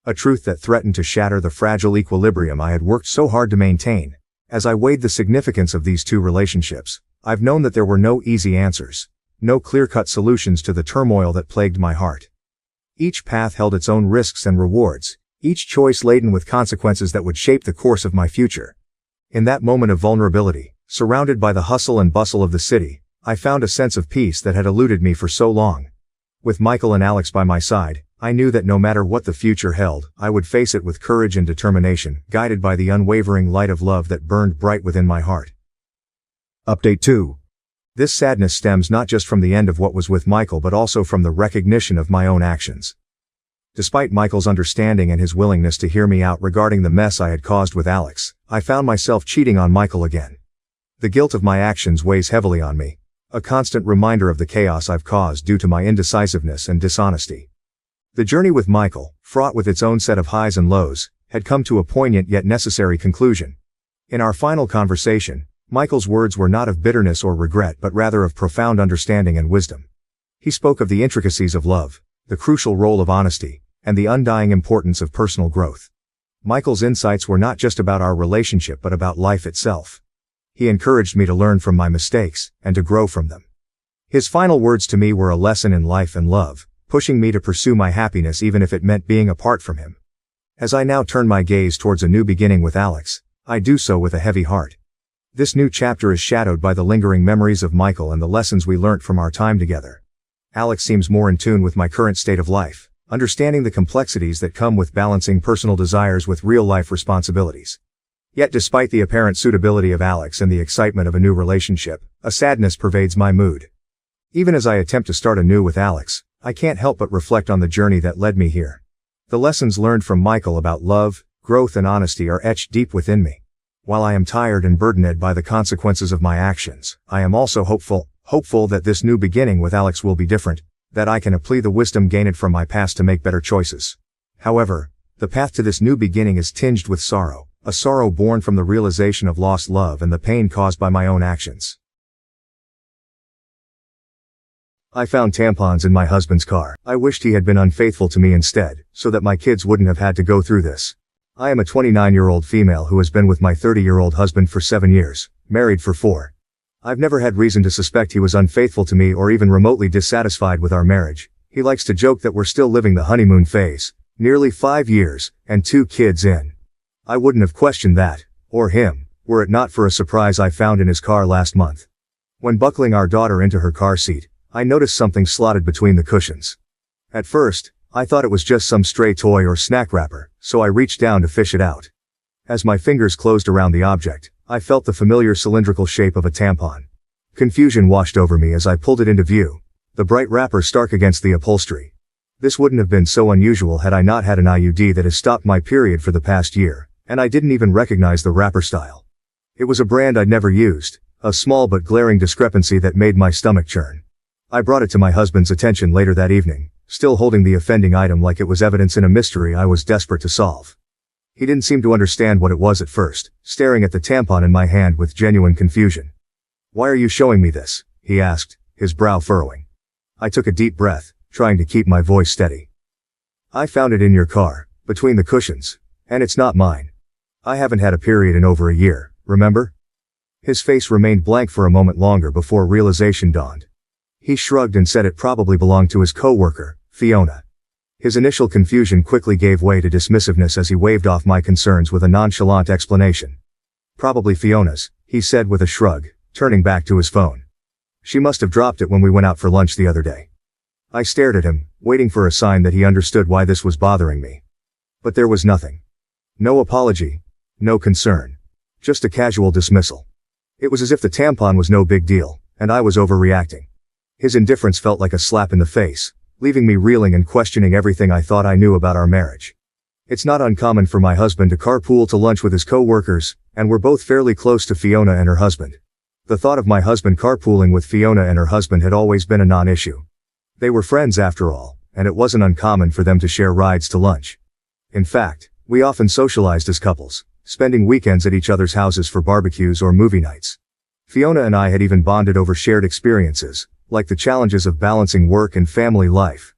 A truth that threatened to shatter the fragile equilibrium I had worked so hard to maintain. As I weighed the significance of these two relationships, I've known that there were no easy answers, no clear-cut solutions to the turmoil that plagued my heart. Each path held its own risks and rewards, each choice laden with consequences that would shape the course of my future. In that moment of vulnerability, surrounded by the hustle and bustle of the city, I found a sense of peace that had eluded me for so long. With Michael and Alex by my side, I knew that no matter what the future held, I would face it with courage and determination, guided by the unwavering light of love that burned bright within my heart. Update 2. This sadness stems not just from the end of what was with Michael but also from the recognition of my own actions. Despite Michael's understanding and his willingness to hear me out regarding the mess I had caused with Alex, I found myself cheating on Michael again. The guilt of my actions weighs heavily on me, a constant reminder of the chaos I've caused due to my indecisiveness and dishonesty. The journey with Michael, fraught with its own set of highs and lows, had come to a poignant yet necessary conclusion. In our final conversation, Michael's words were not of bitterness or regret but rather of profound understanding and wisdom. He spoke of the intricacies of love, the crucial role of honesty, and the undying importance of personal growth. Michael's insights were not just about our relationship but about life itself. He encouraged me to learn from my mistakes, and to grow from them. His final words to me were a lesson in life and love, pushing me to pursue my happiness even if it meant being apart from him. As I now turn my gaze towards a new beginning with Alex, I do so with a heavy heart. This new chapter is shadowed by the lingering memories of Michael and the lessons we learnt from our time together. Alex seems more in tune with my current state of life, understanding the complexities that come with balancing personal desires with real-life responsibilities. Yet despite the apparent suitability of Alex and the excitement of a new relationship, a sadness pervades my mood. Even as I attempt to start anew with Alex, I can't help but reflect on the journey that led me here. The lessons learned from Michael about love, growth and honesty are etched deep within me. While I am tired and burdened by the consequences of my actions, I am also hopeful that this new beginning with Alex will be different, that I can apply the wisdom gained from my past to make better choices. However, the path to this new beginning is tinged with sorrow, a sorrow born from the realization of lost love and the pain caused by my own actions. I found tampons in my husband's car. I wished he had been unfaithful to me instead, so that my kids wouldn't have had to go through this. I am a 29-year-old female who has been with my 30-year-old husband for 7 years, married for 4. I've never had reason to suspect he was unfaithful to me or even remotely dissatisfied with our marriage. He likes to joke that we're still living the honeymoon phase, nearly 5 years, and 2 kids in. I wouldn't have questioned that, or him, were it not for a surprise I found in his car last month. When buckling our daughter into her car seat, I noticed something slotted between the cushions. At first, I thought it was just some stray toy or snack wrapper, so I reached down to fish it out. As my fingers closed around the object, I felt the familiar cylindrical shape of a tampon. Confusion washed over me as I pulled it into view, the bright wrapper stark against the upholstery. This wouldn't have been so unusual had I not had an IUD that has stopped my period for the past year, and I didn't even recognize the wrapper style. It was a brand I'd never used, a small but glaring discrepancy that made my stomach churn. I brought it to my husband's attention later that evening, still holding the offending item like it was evidence in a mystery I was desperate to solve. He didn't seem to understand what it was at first, staring at the tampon in my hand with genuine confusion. "Why are you showing me this?" he asked, his brow furrowing. I took a deep breath, trying to keep my voice steady. "I found it in your car, between the cushions, and it's not mine. I haven't had a period in over a year, remember?" His face remained blank for a moment longer before realization dawned. He shrugged and said it probably belonged to his co-worker, Fiona. His initial confusion quickly gave way to dismissiveness as he waved off my concerns with a nonchalant explanation. "Probably Fiona's," he said with a shrug, turning back to his phone. "She must have dropped it when we went out for lunch the other day." I stared at him, waiting for a sign that he understood why this was bothering me. But there was nothing. No apology, no concern. Just a casual dismissal. It was as if the tampon was no big deal, and I was overreacting. His indifference felt like a slap in the face, leaving me reeling and questioning everything I thought I knew about our marriage. It's not uncommon for my husband to carpool to lunch with his co-workers, and we're both fairly close to Fiona and her husband. The thought of my husband carpooling with Fiona and her husband had always been a non-issue. They were friends after all, and it wasn't uncommon for them to share rides to lunch. In fact, we often socialized as couples, spending weekends at each other's houses for barbecues or movie nights. Fiona and I had even bonded over shared experiences, like the challenges of balancing work and family life.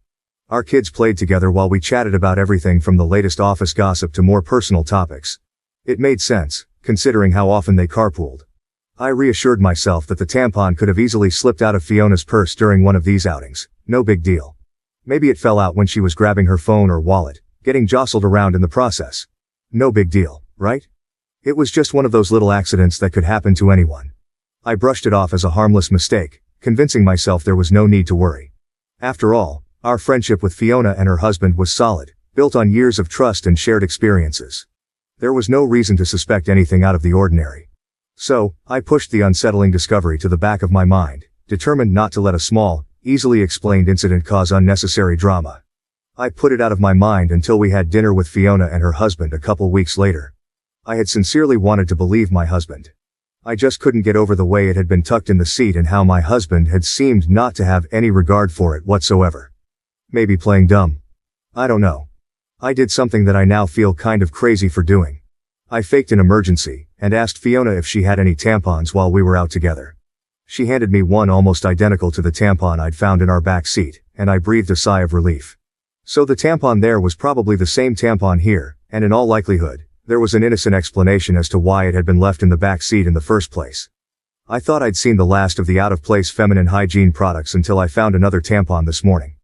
Our kids played together while we chatted about everything from the latest office gossip to more personal topics. It made sense, considering how often they carpooled. I reassured myself that the tampon could have easily slipped out of Fiona's purse during one of these outings, no big deal. Maybe it fell out when she was grabbing her phone or wallet, getting jostled around in the process. No big deal, right? It was just one of those little accidents that could happen to anyone. I brushed it off as a harmless mistake, convincing myself there was no need to worry. After all, our friendship with Fiona and her husband was solid, built on years of trust and shared experiences. There was no reason to suspect anything out of the ordinary. So, I pushed the unsettling discovery to the back of my mind, determined not to let a small, easily explained incident cause unnecessary drama. I put it out of my mind until we had dinner with Fiona and her husband a couple weeks later. I had sincerely wanted to believe my husband. I just couldn't get over the way it had been tucked in the seat and how my husband had seemed not to have any regard for it whatsoever. Maybe playing dumb. I don't know. I did something that I now feel kind of crazy for doing. I faked an emergency, and asked Fiona if she had any tampons while we were out together. She handed me one almost identical to the tampon I'd found in our back seat, and I breathed a sigh of relief. So the tampon there was probably the same tampon here, and in all likelihood, there was an innocent explanation as to why it had been left in the back seat in the first place. I thought I'd seen the last of the out-of-place feminine hygiene products until I found another tampon this morning.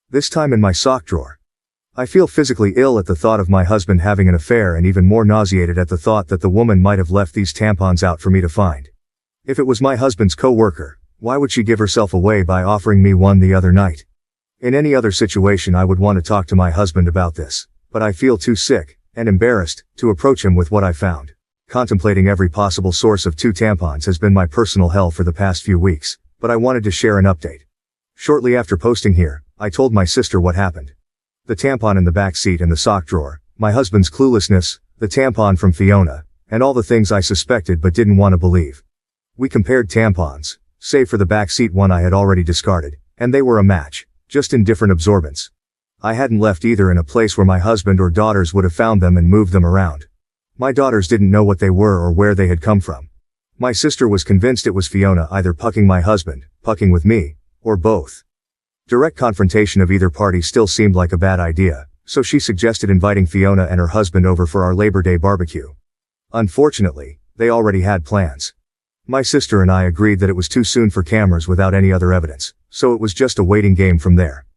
This time in my sock drawer. I feel physically ill at the thought of my husband having an affair and even more nauseated at the thought that the woman might have left these tampons out for me to find. If it was my husband's co-worker, why would she give herself away by offering me one the other night? In any other situation I would want to talk to my husband about this, but I feel too sick and embarrassed to approach him with what I found. Contemplating every possible source of 2 tampons has been my personal hell for the past few weeks, but I wanted to share an update. Shortly after posting here, I told my sister what happened. The tampon in the back seat and the sock drawer, my husband's cluelessness, the tampon from Fiona, and all the things I suspected but didn't want to believe. We compared tampons, save for the backseat one I had already discarded, and they were a match, just in different absorbents. I hadn't left either in a place where my husband or daughters would have found them and moved them around. My daughters didn't know what they were or where they had come from. My sister was convinced it was Fiona either pucking my husband, pucking with me, or both. Direct confrontation of either party still seemed like a bad idea, so she suggested inviting Fiona and her husband over for our Labor Day barbecue. Unfortunately, they already had plans. My sister and I agreed that it was too soon for cameras without any other evidence, so it was just a waiting game from there.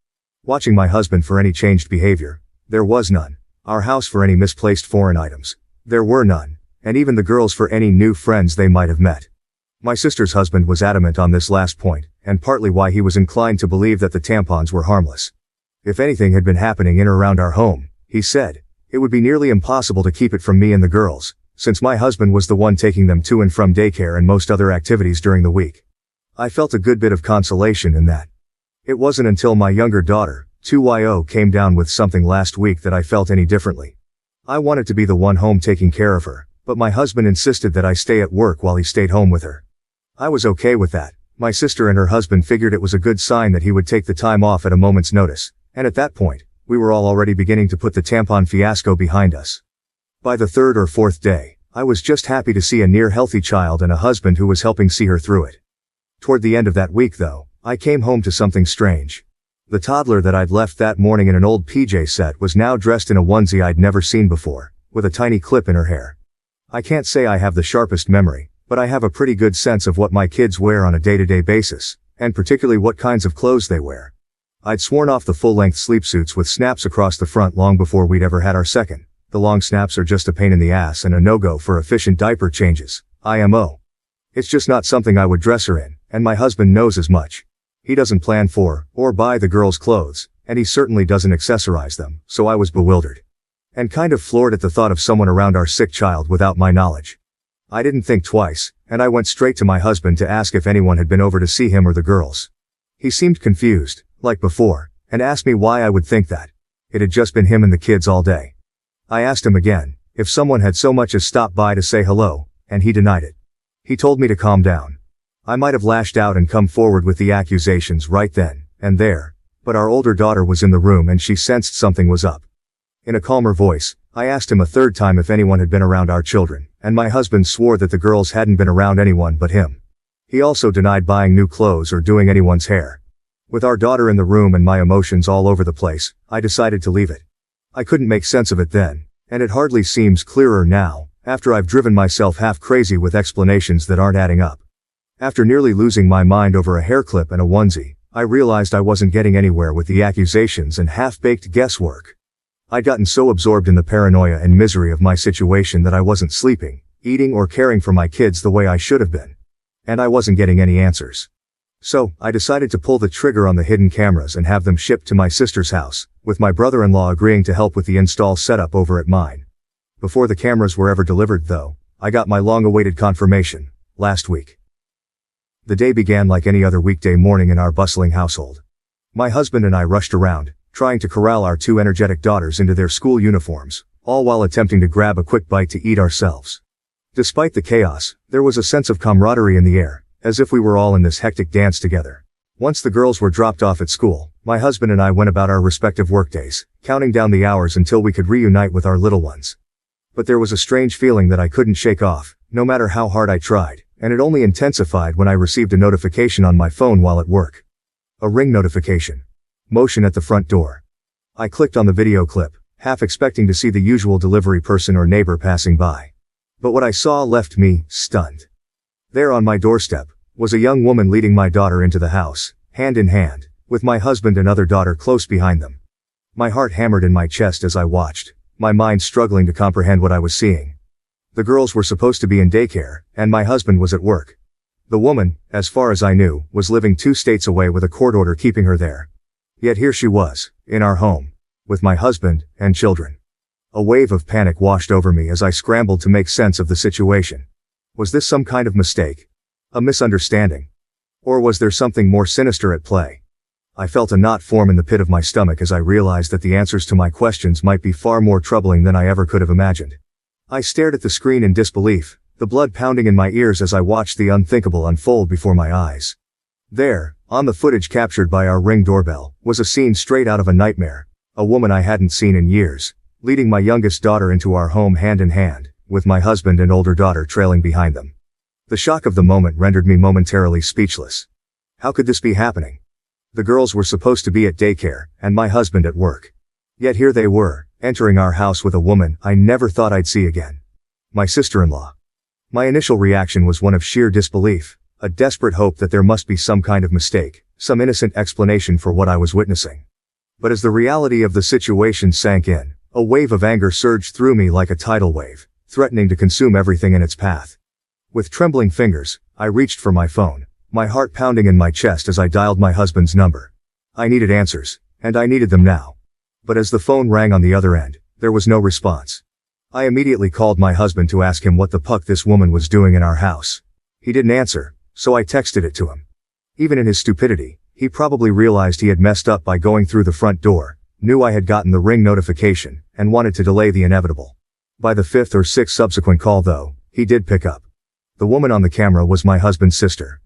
Watching my husband for any changed behavior, there was none. Our house for any misplaced foreign items, there were none, and even the girls for any new friends they might have met. My sister's husband was adamant on this last point, and partly why he was inclined to believe that the tampons were harmless. If anything had been happening in or around our home, he said, it would be nearly impossible to keep it from me and the girls, since my husband was the one taking them to and from daycare and most other activities during the week. I felt a good bit of consolation in that. It wasn't until my younger daughter, 2yo, came down with something last week that I felt any differently. I wanted to be the one home taking care of her, but my husband insisted that I stay at work while he stayed home with her. I was okay with that. My sister and her husband figured it was a good sign that he would take the time off at a moment's notice, and at that point, we were all already beginning to put the tampon fiasco behind us. By the third or fourth day, I was just happy to see a near healthy child and a husband who was helping see her through it. Toward the end of that week though, I came home to something strange. The toddler that I'd left that morning in an old PJ set was now dressed in a onesie I'd never seen before, with a tiny clip in her hair. I can't say I have the sharpest memory, but I have a pretty good sense of what my kids wear on a day-to-day basis, and particularly what kinds of clothes they wear. I'd sworn off the full-length sleepsuits with snaps across the front long before we'd ever had our second. The long snaps are just a pain in the ass and a no-go for efficient diaper changes, IMO. It's just not something I would dress her in, and my husband knows as much. He doesn't plan for, or buy the girls' clothes, and he certainly doesn't accessorize them, so I was bewildered. And kind of floored at the thought of someone around our sick child without my knowledge. I didn't think twice, and I went straight to my husband to ask if anyone had been over to see him or the girls. He seemed confused, like before, and asked me why I would think that. It had just been him and the kids all day. I asked him again, if someone had so much as stopped by to say hello, and he denied it. He told me to calm down. I might have lashed out and come forward with the accusations right then and there, but our older daughter was in the room and she sensed something was up. In a calmer voice, I asked him a third time if anyone had been around our children, and my husband swore that the girls hadn't been around anyone but him. He also denied buying new clothes or doing anyone's hair. With our daughter in the room and my emotions all over the place, I decided to leave it. I couldn't make sense of it then, and it hardly seems clearer now, after I've driven myself half crazy with explanations that aren't adding up. After nearly losing my mind over a hair clip and a onesie, I realized I wasn't getting anywhere with the accusations and half-baked guesswork. I'd gotten so absorbed in the paranoia and misery of my situation that I wasn't sleeping, eating or caring for my kids the way I should have been. And I wasn't getting any answers. So, I decided to pull the trigger on the hidden cameras and have them shipped to my sister's house, with my brother-in-law agreeing to help with the install setup over at mine. Before the cameras were ever delivered though, I got my long-awaited confirmation, last week. The day began like any other weekday morning in our bustling household. My husband and I rushed around, trying to corral our two energetic daughters into their school uniforms, all while attempting to grab a quick bite to eat ourselves. Despite the chaos, there was a sense of camaraderie in the air, as if we were all in this hectic dance together. Once the girls were dropped off at school, my husband and I went about our respective workdays, counting down the hours until we could reunite with our little ones. But there was a strange feeling that I couldn't shake off, no matter how hard I tried, and it only intensified when I received a notification on my phone while at work. A ring notification. Motion at the front door. I clicked on the video clip, half expecting to see the usual delivery person or neighbor passing by. But what I saw left me stunned. There on my doorstep was a young woman leading my daughter into the house, hand in hand, with my husband and other daughter close behind them. My heart hammered in my chest as I watched, my mind struggling to comprehend what I was seeing. The girls were supposed to be in daycare, and my husband was at work. The woman, as far as I knew, was living 2 states away with a court order keeping her there. Yet here she was, in our home, with my husband and children. A wave of panic washed over me as I scrambled to make sense of the situation. Was this some kind of mistake? A misunderstanding? Or was there something more sinister at play? I felt a knot form in the pit of my stomach as I realized that the answers to my questions might be far more troubling than I ever could have imagined. I stared at the screen in disbelief, the blood pounding in my ears as I watched the unthinkable unfold before my eyes. There, on the footage captured by our Ring doorbell, was a scene straight out of a nightmare. A woman I hadn't seen in years, leading my youngest daughter into our home hand in hand, with my husband and older daughter trailing behind them. The shock of the moment rendered me momentarily speechless. How could this be happening? The girls were supposed to be at daycare, and my husband at work. Yet here they were, entering our house with a woman I never thought I'd see again. My sister-in-law. My initial reaction was one of sheer disbelief, a desperate hope that there must be some kind of mistake, some innocent explanation for what I was witnessing. But as the reality of the situation sank in, a wave of anger surged through me like a tidal wave, threatening to consume everything in its path. With trembling fingers, I reached for my phone, my heart pounding in my chest as I dialed my husband's number. I needed answers, and I needed them now. But as the phone rang on the other end, there was no response. I immediately called my husband to ask him what the puck this woman was doing in our house. He didn't answer, so I texted it to him. Even in his stupidity, he probably realized he had messed up by going through the front door, knew I had gotten the Ring notification, and wanted to delay the inevitable. By the fifth or sixth subsequent call though, he did pick up. The woman on the camera was my husband's sister.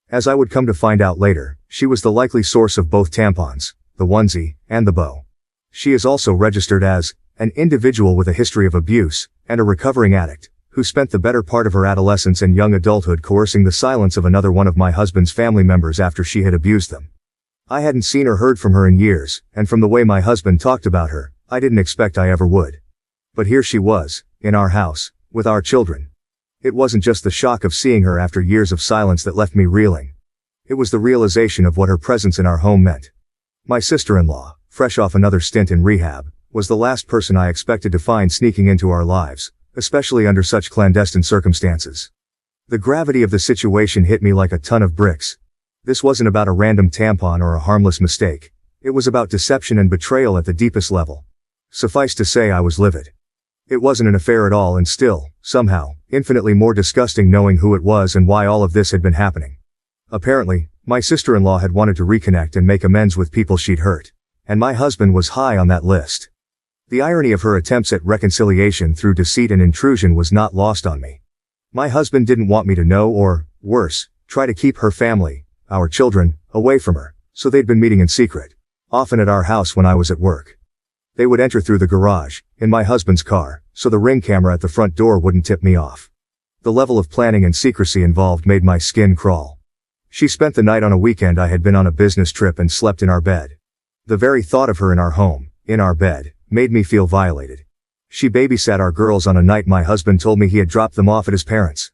As I would come to find out later, she was the likely source of both tampons, the onesie, and the bow. She is also registered as an individual with a history of abuse, and a recovering addict, who spent the better part of her adolescence and young adulthood coercing the silence of another one of my husband's family members after she had abused them. I hadn't seen or heard from her in years, and from the way my husband talked about her, I didn't expect I ever would. But here she was, in our house, with our children. It wasn't just the shock of seeing her after years of silence that left me reeling. It was the realization of what her presence in our home meant. My sister-in-law, fresh off another stint in rehab, was the last person I expected to find sneaking into our lives, especially under such clandestine circumstances. The gravity of the situation hit me like a ton of bricks. This wasn't about a random tampon or a harmless mistake. It was about deception and betrayal at the deepest level. Suffice to say I was livid. It wasn't an affair at all, and still, somehow, infinitely more disgusting knowing who it was and why all of this had been happening. Apparently, my sister-in-law had wanted to reconnect and make amends with people she'd hurt. And my husband was high on that list. The irony of her attempts at reconciliation through deceit and intrusion was not lost on me. My husband didn't want me to know or, worse, try to keep her family, our children, away from her, so they'd been meeting in secret, often at our house when I was at work. They would enter through the garage, in my husband's car, so the Ring camera at the front door wouldn't tip me off. The level of planning and secrecy involved made my skin crawl. She spent the night on a weekend I had been on a business trip and slept in our bed. The very thought of her in our home, in our bed, made me feel violated. She babysat our girls on a night my husband told me he had dropped them off at his parents'.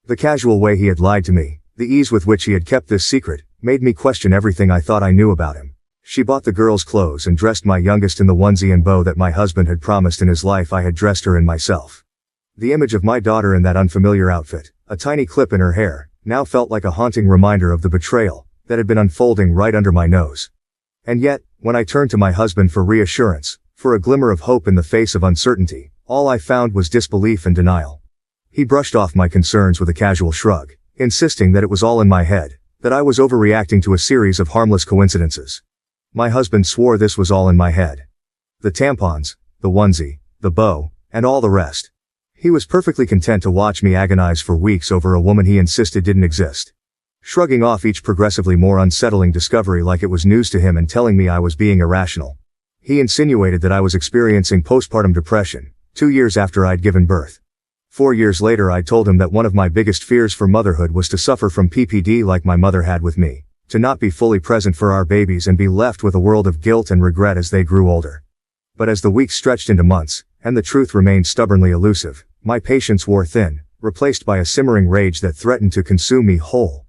The casual way he had lied to me, the ease with which he had kept this secret, made me question everything I thought I knew about him. She bought the girls clothes and dressed my youngest in the onesie and bow that my husband had promised in his life I had dressed her in myself. The image of my daughter in that unfamiliar outfit, a tiny clip in her hair, now felt like a haunting reminder of the betrayal that had been unfolding right under my nose. And yet, when I turned to my husband for reassurance, for a glimmer of hope in the face of uncertainty, all I found was disbelief and denial. He brushed off my concerns with a casual shrug, insisting that it was all in my head, that I was overreacting to a series of harmless coincidences. My husband swore this was all in my head. The tampons, the onesie, the bow, and all the rest. He was perfectly content to watch me agonize for weeks over a woman he insisted didn't exist. Shrugging off each progressively more unsettling discovery like it was news to him and telling me I was being irrational. He insinuated that I was experiencing postpartum depression, 2 years after I'd given birth. 4 years later I told him that one of my biggest fears for motherhood was to suffer from PPD like my mother had with me, to not be fully present for our babies and be left with a world of guilt and regret as they grew older. But as the weeks stretched into months, and the truth remained stubbornly elusive, my patience wore thin, replaced by a simmering rage that threatened to consume me whole.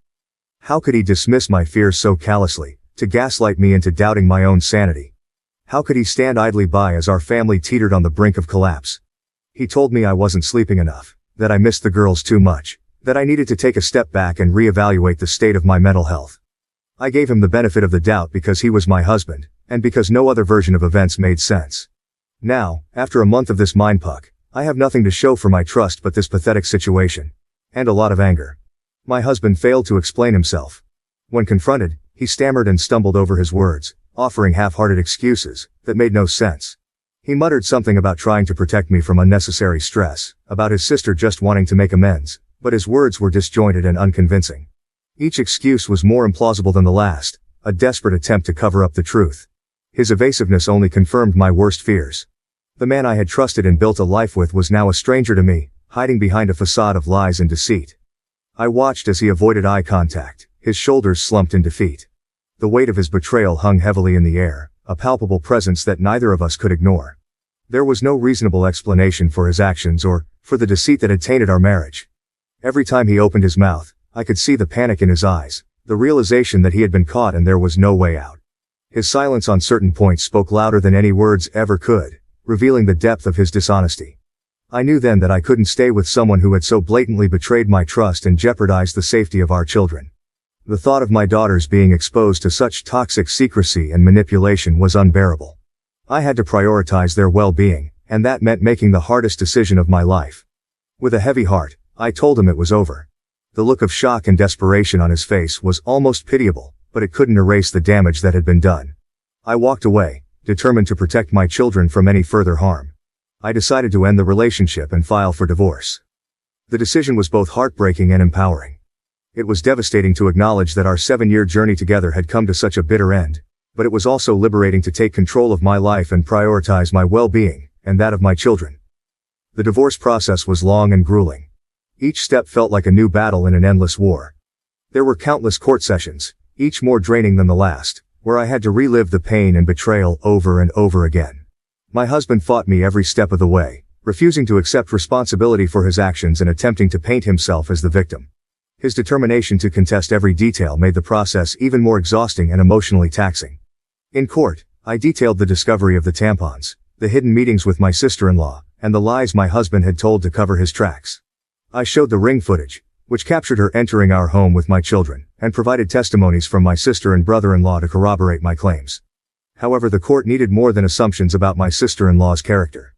How could he dismiss my fears so callously, to gaslight me into doubting my own sanity? How could he stand idly by as our family teetered on the brink of collapse? He told me I wasn't sleeping enough, that I missed the girls too much, that I needed to take a step back and reevaluate the state of my mental health. I gave him the benefit of the doubt because he was my husband, and because no other version of events made sense. Now, after a month of this mindfuck, I have nothing to show for my trust but this pathetic situation. And a lot of anger. My husband failed to explain himself. When confronted, he stammered and stumbled over his words, offering half-hearted excuses that made no sense. He muttered something about trying to protect me from unnecessary stress, about his sister just wanting to make amends, but his words were disjointed and unconvincing. Each excuse was more implausible than the last, a desperate attempt to cover up the truth. His evasiveness only confirmed my worst fears. The man I had trusted and built a life with was now a stranger to me, hiding behind a facade of lies and deceit. I watched as he avoided eye contact, his shoulders slumped in defeat. The weight of his betrayal hung heavily in the air, a palpable presence that neither of us could ignore. There was no reasonable explanation for his actions or for the deceit that had tainted our marriage. Every time he opened his mouth, I could see the panic in his eyes, the realization that he had been caught and there was no way out. His silence on certain points spoke louder than any words ever could, revealing the depth of his dishonesty. I knew then that I couldn't stay with someone who had so blatantly betrayed my trust and jeopardized the safety of our children. The thought of my daughters being exposed to such toxic secrecy and manipulation was unbearable. I had to prioritize their well-being, and that meant making the hardest decision of my life. With a heavy heart, I told him it was over. The look of shock and desperation on his face was almost pitiable, but it couldn't erase the damage that had been done. I walked away, determined to protect my children from any further harm. I decided to end the relationship and file for divorce. The decision was both heartbreaking and empowering. It was devastating to acknowledge that our 7-year journey together had come to such a bitter end, but it was also liberating to take control of my life and prioritize my well-being, and that of my children. The divorce process was long and grueling. Each step felt like a new battle in an endless war. There were countless court sessions, each more draining than the last, where I had to relive the pain and betrayal over and over again. My husband fought me every step of the way, refusing to accept responsibility for his actions and attempting to paint himself as the victim. His determination to contest every detail made the process even more exhausting and emotionally taxing. In court, I detailed the discovery of the tampons, the hidden meetings with my sister-in-law, and the lies my husband had told to cover his tracks. I showed the ring footage, which captured her entering our home with my children, and provided testimonies from my sister and brother-in-law to corroborate my claims. However, the court needed more than assumptions about my sister-in-law's character.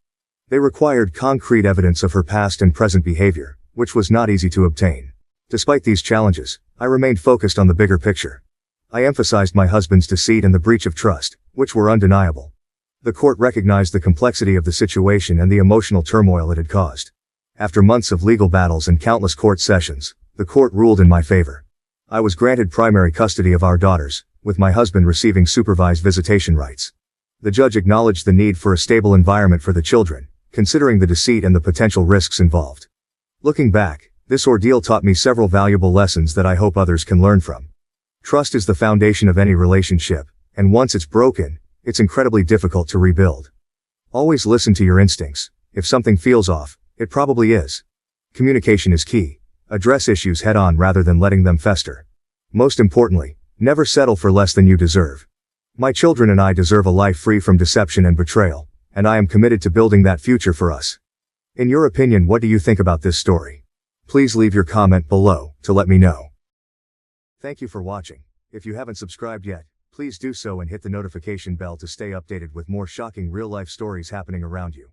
They required concrete evidence of her past and present behavior, which was not easy to obtain. Despite these challenges, I remained focused on the bigger picture. I emphasized my husband's deceit and the breach of trust, which were undeniable. The court recognized the complexity of the situation and the emotional turmoil it had caused. After months of legal battles and countless court sessions, the court ruled in my favor. I was granted primary custody of our daughters, with my husband receiving supervised visitation rights. The judge acknowledged the need for a stable environment for the children, considering the deceit and the potential risks involved. Looking back, this ordeal taught me several valuable lessons that I hope others can learn from. Trust is the foundation of any relationship, and once it's broken, it's incredibly difficult to rebuild. Always listen to your instincts. If something feels off, it probably is. Communication is key. Address issues head-on rather than letting them fester. Most importantly, never settle for less than you deserve. My children and I deserve a life free from deception and betrayal, and I am committed to building that future for us. In your opinion, what do you think about this story? Please leave your comment below to let me know. Thank you for watching. If you haven't subscribed yet, please do so and hit the notification bell to stay updated with more shocking real-life stories happening around you.